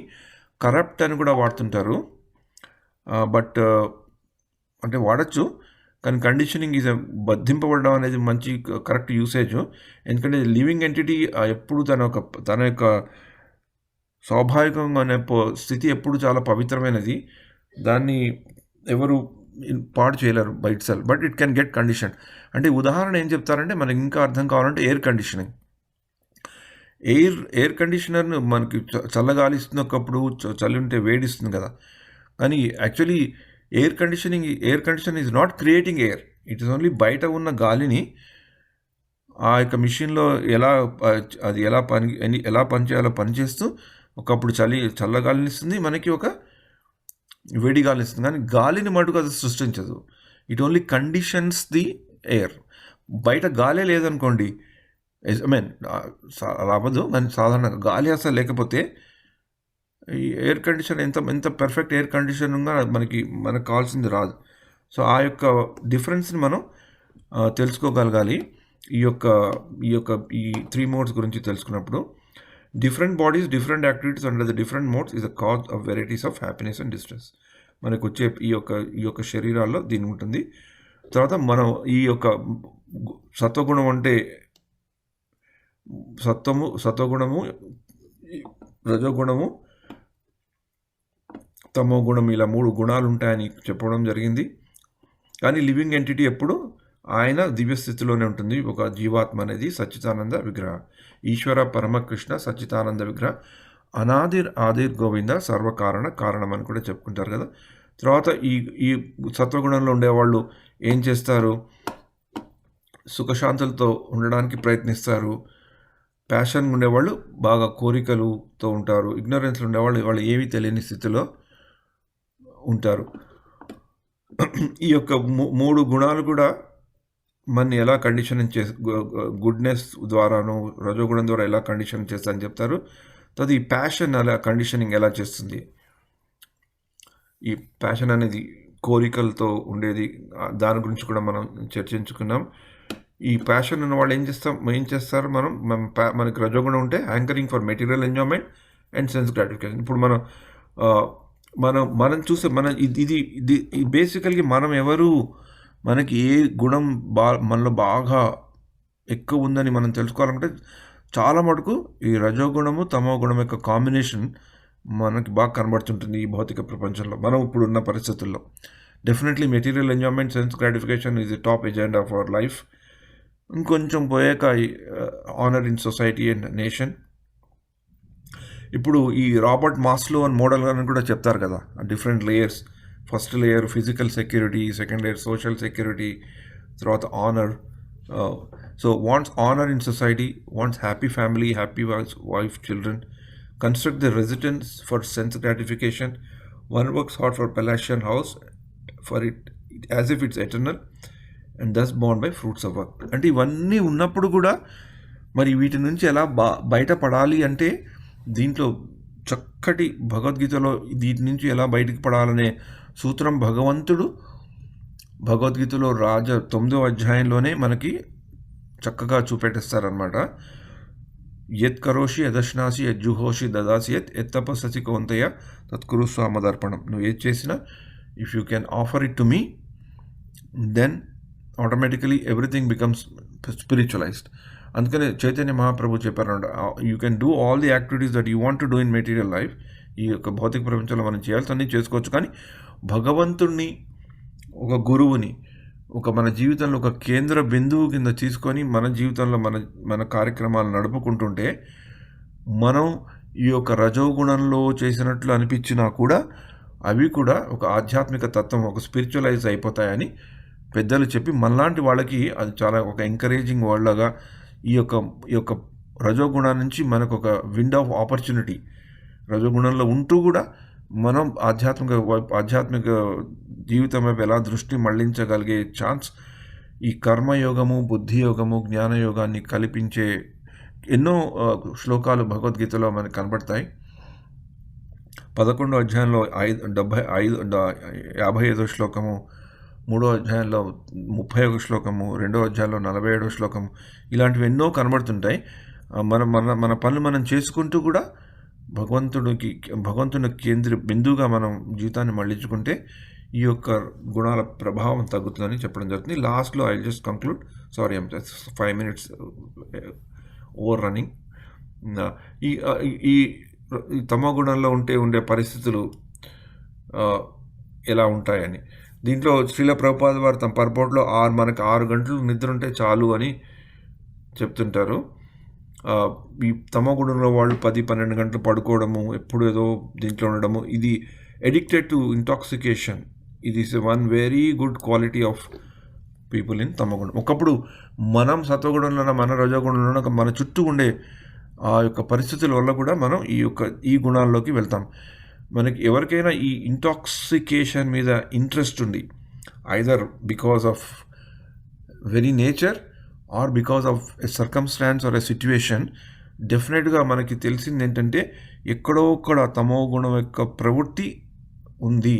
corrupt అని కూడా వాడుతుంటారు. But అంటే వాడచ్చు, కానీ కండిషనింగ్ ఈజ్ బంధింపబడడం అనేది మంచి కరెక్ట్ యూసేజ్. ఎందుకంటే లివింగ్ ఎంటిటీ ఎప్పుడు తన యొక్క స్వాభావికంగా అనే స్థితి ఎప్పుడు చాలా పవిత్రమైనది. దాన్ని ఎవరు పాడు చేయలేరు by it self, but it can get condition. అంటే ఉదాహరణ ఏం చెప్తారంటే, మనకి ఇంకా అర్థం కావాలంటే ఎయిర్ కండిషనింగ్. ఎయిర్ కండిషనర్ను మనకి చల్లగాలి ఇస్తున్నప్పుడు చలి ఉంటే వేడిస్తుంది కదా. కానీ actually air condition is not creating air. It is only బయట ఉన్న గాలిని ఆ యొక్క మిషన్లో ఎలా పనిచేయాలో పనిచేస్తూ ఒకప్పుడు చల్లగాలిని ఇస్తుంది, మనకి ఒక వేడి గాలిని ఇస్తుంది. కానీ గాలిని మటుకు అది సృష్టించదు. It only conditions the air. బయట గాలే లేదనుకోండి, రావదు. కానీ సాధారణంగా గాలి అసలు లేకపోతే ఈ ఎయిర్ కండిషన్ ఎంత పర్ఫెక్ట్ ఎయిర్ కండిషన్గా మనకు కావాల్సింది రాదు. సో ఆ యొక్క డిఫరెన్స్ని మనం తెలుసుకోగలగాలి. ఈ 3 మోడ్స్ గురించి తెలుసుకున్నప్పుడు, different bodies, different activities under the different modes is the cause of varieties of happiness and distress. మనకు వచ్చే ఈ యొక్క శరీరాల్లో దీని ఉంటుంది. తర్వాత మనం ఈ యొక్క సత్వగుణం అంటే సత్వగుణము, రజోగుణము, తమో గుణం, ఇలా 3 గుణాలు ఉంటాయని చెప్పడం జరిగింది. కానీ లివింగ్ ఎంటిటీ ఎప్పుడు ఆయన దివ్యస్థితిలోనే ఉంటుంది. ఒక జీవాత్మ అనేది సచ్చిదానంద విగ్రహ, ఈశ్వర పరమకృష్ణ సచ్చిదానంద విగ్రహ, ఆదిర్ గోవింద కారణం అని కూడా చెప్పుకుంటారు కదా. తర్వాత ఈ సత్వగుణంలో ఉండేవాళ్ళు ఏం చేస్తారు? సుఖశాంతులతో ఉండడానికి ప్రయత్నిస్తారు. ప్యాషన్ ఉండేవాళ్ళు బాగా కోరికలతో ఉంటారు. ఇగ్నరెన్స్లో ఉండేవాళ్ళు ఏమీ తెలియని స్థితిలో ఉంటారు. ఈ యొక్క 3 గుణాలు కూడా మన ఎలా కండిషనింగ్ గుడ్నెస్ ద్వారాను, రజోగుణం ద్వారా ఎలా కండిషనింగ్ చేస్తారని చెప్తారు. తర్వాత ఈ ప్యాషన్ అలా కండిషనింగ్ ఎలా చేస్తుంది. ఈ ప్యాషన్ అనేది కోరికలతో ఉండేది, దాని గురించి కూడా మనం చర్చించుకున్నాం. ఈ ప్యాషన్ ఉన్న వాళ్ళు ఏం చేస్తారు, మనకి రజోగుణం ఉంటే anchoring for material enjoyment and sense gratification. ఇప్పుడు మనం చూసే ఇది బేసికల్గా మనం ఎవరు, మనకి ఏ గుణం మనలో బాగా ఎక్కువ ఉందని మనం తెలుసుకోవాలంటే చాలా మటుకు ఈ రజోగుణము తమో గుణం యొక్క కాంబినేషన్ మనకి బాగా కనబడుతుంటుంది ఈ భౌతిక ప్రపంచంలో మనం ఇప్పుడున్న పరిస్థితుల్లో. Definitely material enjoyment, sense gratification is the top agenda of our life. ఇంకొంచెం పోయాక honour in society and nation. ఇప్పుడు ఈ రాబర్ట్ మాస్లో అని మోడల్ అని కూడా చెప్తారు కదా, different layers. First layer physical security, second layer social security, తర్వాత honour. So wants honour in society, wants happy family, happy wife, children, construct the residence for sense gratification. One works hard for palatial house for it as if it's eternal and thus born by fruits of work. అంటే ఇవన్నీ ఉన్నప్పుడు కూడా మరి వీటి నుంచి ఎలా బయటపడాలి అంటే దీంట్లో చక్కటి భగవద్గీతలో వీటి నుంచి ఎలా బయటకు పడాలనే సూత్రం భగవద్గీతలో 9వ అధ్యాయంలోనే మనకి చక్కగా చూపెట్టేస్తారనమాట. యత్ కరోషి యదశ్నాసి యజ్జుహోషి దదాసి యత్ తపస్ససి కౌంతయ తత్కురు స్వామదర్పణం. నువ్వు ఏది చేసినా if you can offer it to me then automatically everything becomes spiritualized. అందుకనే చైతన్య మహాప్రభు చెప్పారంట, you can do all the activities that you want to do in material life. ఈ యొక్క భౌతిక ప్రపంచంలో మనం చేయాల్సి చేసుకోవచ్చు, కానీ భగవంతుణ్ణి, ఒక గురువుని మన జీవితంలో ఒక కేంద్ర బిందువు కింద తీసుకొని మన జీవితంలో మన కార్యక్రమాలు నడుపుకుంటుంటే మనం ఈ యొక్క రజోగుణంలో చేసినట్లు అనిపించినా కూడా అవి కూడా ఒక ఆధ్యాత్మిక తత్వం, ఒక స్పిరిచువలైజ్ అయిపోతాయని పెద్దలు చెప్పి మనలాంటి వాళ్ళకి అది చాలా ఒక ఎంకరేజింగ్ వర్డ్ లాగా ఈ యొక్క రజోగుణం నుంచి మనకు ఒక విండ్ ఆఫ్ ఆపర్చునిటీ, రజోగుణంలో ఉంటూ కూడా మనం ఆధ్యాత్మిక జీవితం వైపు ఎలా దృష్టి మళ్లించగలిగే ఛాన్స్ ఈ కర్మయోగము, బుద్ధియోగము, జ్ఞానయోగాన్ని కల్పించే ఎన్నో శ్లోకాలు భగవద్గీతలో మనకు కనబడతాయి. 11వ అధ్యాయంలో 55వ శ్లోకము, 3వ అధ్యాయంలో 31వ శ్లోకము, 2వ అధ్యాయంలో 47వ శ్లోకము, ఇలాంటివి ఎన్నో కనబడుతుంటాయి. మన పనులు మనం చేసుకుంటూ కూడా భగవంతుని కేంద్ర బిందువుగా మనం జీవితాన్ని మళ్ళించుకుంటే ఈ యొక్క గుణాల ప్రభావం తగ్గుతుందని చెప్పడం జరుగుతుంది. లాస్ట్లో I just conclude, sorry I'm just 5 minutes over running. ఈ తమో గుణంలో ఉండే పరిస్థితులు ఎలా ఉంటాయని దీంట్లో శ్రీల ప్రభుపాద వారు తమ పర్పోర్ట్లో మనకి 6 గంటలు నిద్ర ఉంటే చాలు అని చెప్తుంటారు. ఈ తమో గుణంలో వాళ్ళు 10-12 గంటలు పడుకోవడము, ఎప్పుడు ఏదో దీంట్లో ఉండడము, ఇది ఎడిక్టెడ్ టు ఇంటాక్సికేషన్. ఇది is one very good quality of people in tamogunam. ఒకప్పుడు మనం సత్వగుణంలోనో మన రజోగుణంలోనో మన చుట్టూ ఉండే ఆ యొక్క పరిస్థితుల వల్ల కూడా మనం ఈ గుణాల్లోకి వెళ్తాం. మనకి ఎవరికైనా ఈ ఇంటాక్సికేషన్ మీద ఇంట్రెస్ట్ ఉంది, either because of very nature or because of a circumstance or a situation, డెఫినెట్గా మనకి తెలిసింది ఏంటంటే ఎక్కడో ఒక్కడ తమో గుణం యొక్క ప్రవృత్తి ఉంది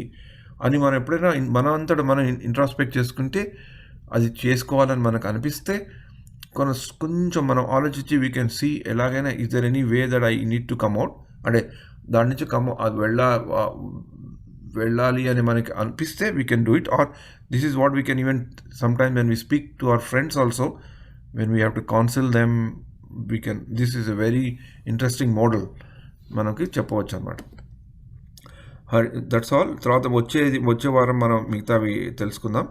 అని మనం ఎప్పుడైనా మనంతటా మనం ఇంట్రాస్పెక్ట్ చేసుకుంటే, అది చేసుకోవాలని మనకు అనిపిస్తే కొంచెం మనం ఆలోచించి వీ కెన్ సీ ఎలాగైనా is there any way that I need to come out, అంటే దాని నుంచి అది వెళ్ళాలి అని మనకి అనిపిస్తే we can do it. Or this is what we can even sometimes when we speak to our friends also, when we have to counsel them, we can, this is a very interesting model మనకి చెప్పవచ్చు అన్నమాట. That's all. తర్వాత వచ్చే వారం మనం మిగతావి తెలుసుకుందాం.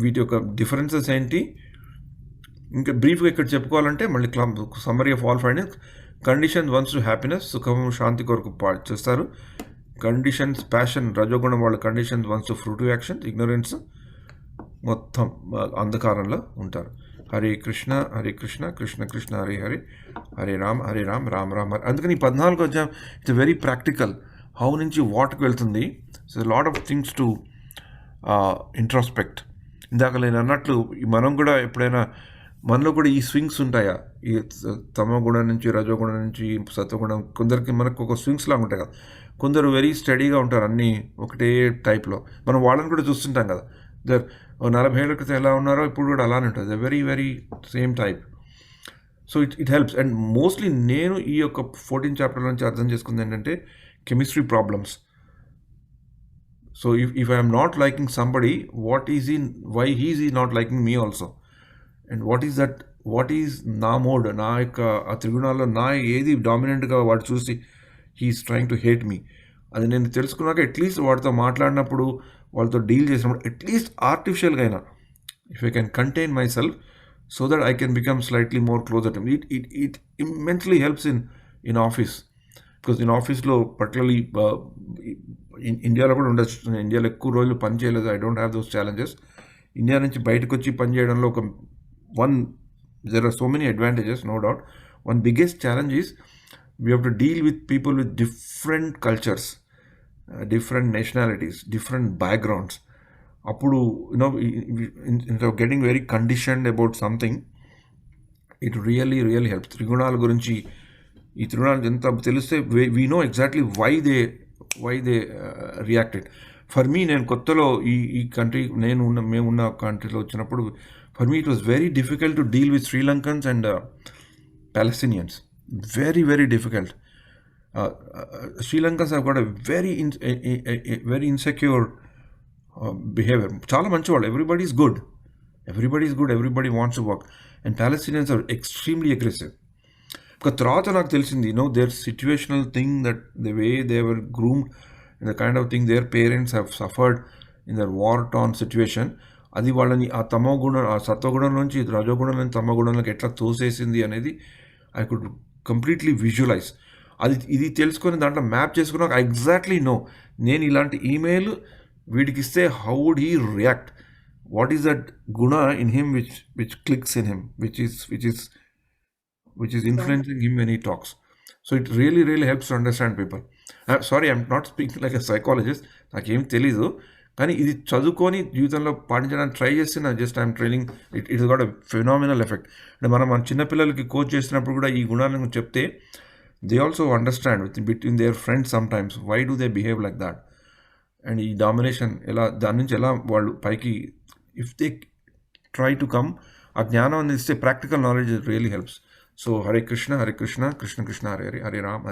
వీటి యొక్క డిఫరెన్సెస్ ఏంటి, ఇంకా బ్రీఫ్గా ఇక్కడ చెప్పుకోవాలంటే మళ్ళీ summary of all findings. Conditions once to happiness, సుఖము శాంతి కొరకు చేస్తారు. కండిషన్స్ ప్యాషన్, రజోగుణం వాళ్ళ conditions once to fruitive action, ignorance మొత్తం అంధకారంలో ఉంటారు. హరే కృష్ణ హరే కృష్ణ కృష్ణ కృష్ణ హరే హరే, హరే రామ్ హరే రామ్ రామ్ రామ్ హరే. అందుకని 14వ అధ్యాయం ఇట్స్ వెరీ ప్రాక్టికల్. హౌ నుంచి వాట్కి వెళ్తుంది, so lot of things to introspect. ఇందాక నేను అన్నట్లు మనం కూడా ఎప్పుడైనా మనలో కూడా ఈ స్వింగ్స్ ఉంటాయా? ఈ తమోగుణం నుంచి రజోగుణం నుంచి సత్వగుణం, కొందరికి మనకు ఒక స్వింగ్స్ లాగా ఉంటాయి కదా. కొందరు వెరీ స్టడీగా ఉంటారు, అన్నీ ఒకటే టైప్లో. మనం వాళ్ళని కూడా చూస్తుంటాం కదా. 40 ఏళ్ళ క్రితం ఎలా ఉన్నారో ఇప్పుడు కూడా అలానే ఉంటుంది. Very very same type. So it helps. And mostly నేను ఈ యొక్క 14 చాప్టర్ నుంచి అర్థం చేసుకుంది ఏంటంటే chemistry problems. So if I'm not liking somebody, why he's ఈ not liking me also, and what is నా మోడ్, నా యొక్క ఆ త్రిగుణాల్లో నా ఏది డామినెంట్గా వాడు చూసి he's trying to hate me. అది నేను తెలుసుకున్నాక అట్లీస్ట్ వాడితో మాట్లాడినప్పుడు, వాళ్ళతో డీల్ చేసినప్పుడు అట్లీస్ట్ ఆర్టిఫిషియల్గా అయినా if I can contain my self so that I can become slightly more closer to him. It immensely helps in office, because in office లో particularly ఇండియాలో కూడా ఉండొచ్చు. ఇండియాలో ఎక్కువ రోజులు పని చేయలేదు. I don't have those challenges. India నుంచి బయటకు వచ్చి పని చేయడంలో there are so many advantages, no doubt. One biggest challenge is we have to deal with people with different cultures, different nationalities, different backgrounds. అప్పుడు instead of getting very conditioned about something, it really helps. త్రిగుణాల గురించి, ఈ త్రిగుణాలు ఎంత తెలిస్తే we know exactly why they reacted. For me, నేను కొత్తలో ఈ country మేమున్న కంట్రీలో వచ్చినప్పుడు, for me it was very difficult to deal with Sri Lankans and Palestinians. Very very difficult. Sri Lankans have got a very insecure behaviour. చాలా మంచి వాళ్ళు, everybody is good, everybody wants to work. And Palestinians are extremely aggressive. ఒక తర్వాత నాకు తెలిసింది, their situational thing, that the way they were groomed, the kind of thing their parents have suffered in their war torn situation, అది వాళ్ళని ఆ సత్వగుణం నుంచి రజోగుణం నుంచి తమోగుణంలోకి ఎట్లా తోసేసింది అనేది ఐ కుడ్ కంప్లీట్లీ విజువలైజ్. ఇది తెలుసుకొని దాంట్లో మ్యాప్ చేసుకున్నాక ఐ ఎగ్జాక్ట్లీ నో, నేను ఇలాంటి ఈమెయిల్ వీడికి ఇస్తే how would he react, what is that guna in him which clicks in him, which is influencing him when he talks. So it really helps to understand people. Sorry, I'm not speaking like a psychologist, నాకేం తెలీదు, కానీ ఇది చదువుకొని జీవితంలో పాటించడానికి try చేస్తున్నా. Just I'm training it got a phenomenal effect. అంటే మన చిన్నపిల్లలకి కోచ్ చేసినప్పుడు కూడా ఈ గుణాలను చెప్తే they also understand between there friends sometimes why do they behave like that. And ఈ డామినేషన్ దాని నుంచి ఎలా వాళ్ళు పైకి, if they try to come, ఆ జ్ఞానం అందిస్తే practical knowledge really helps. So Hare Krishna, Krishna Krishna Hare Hare, Hare Ram.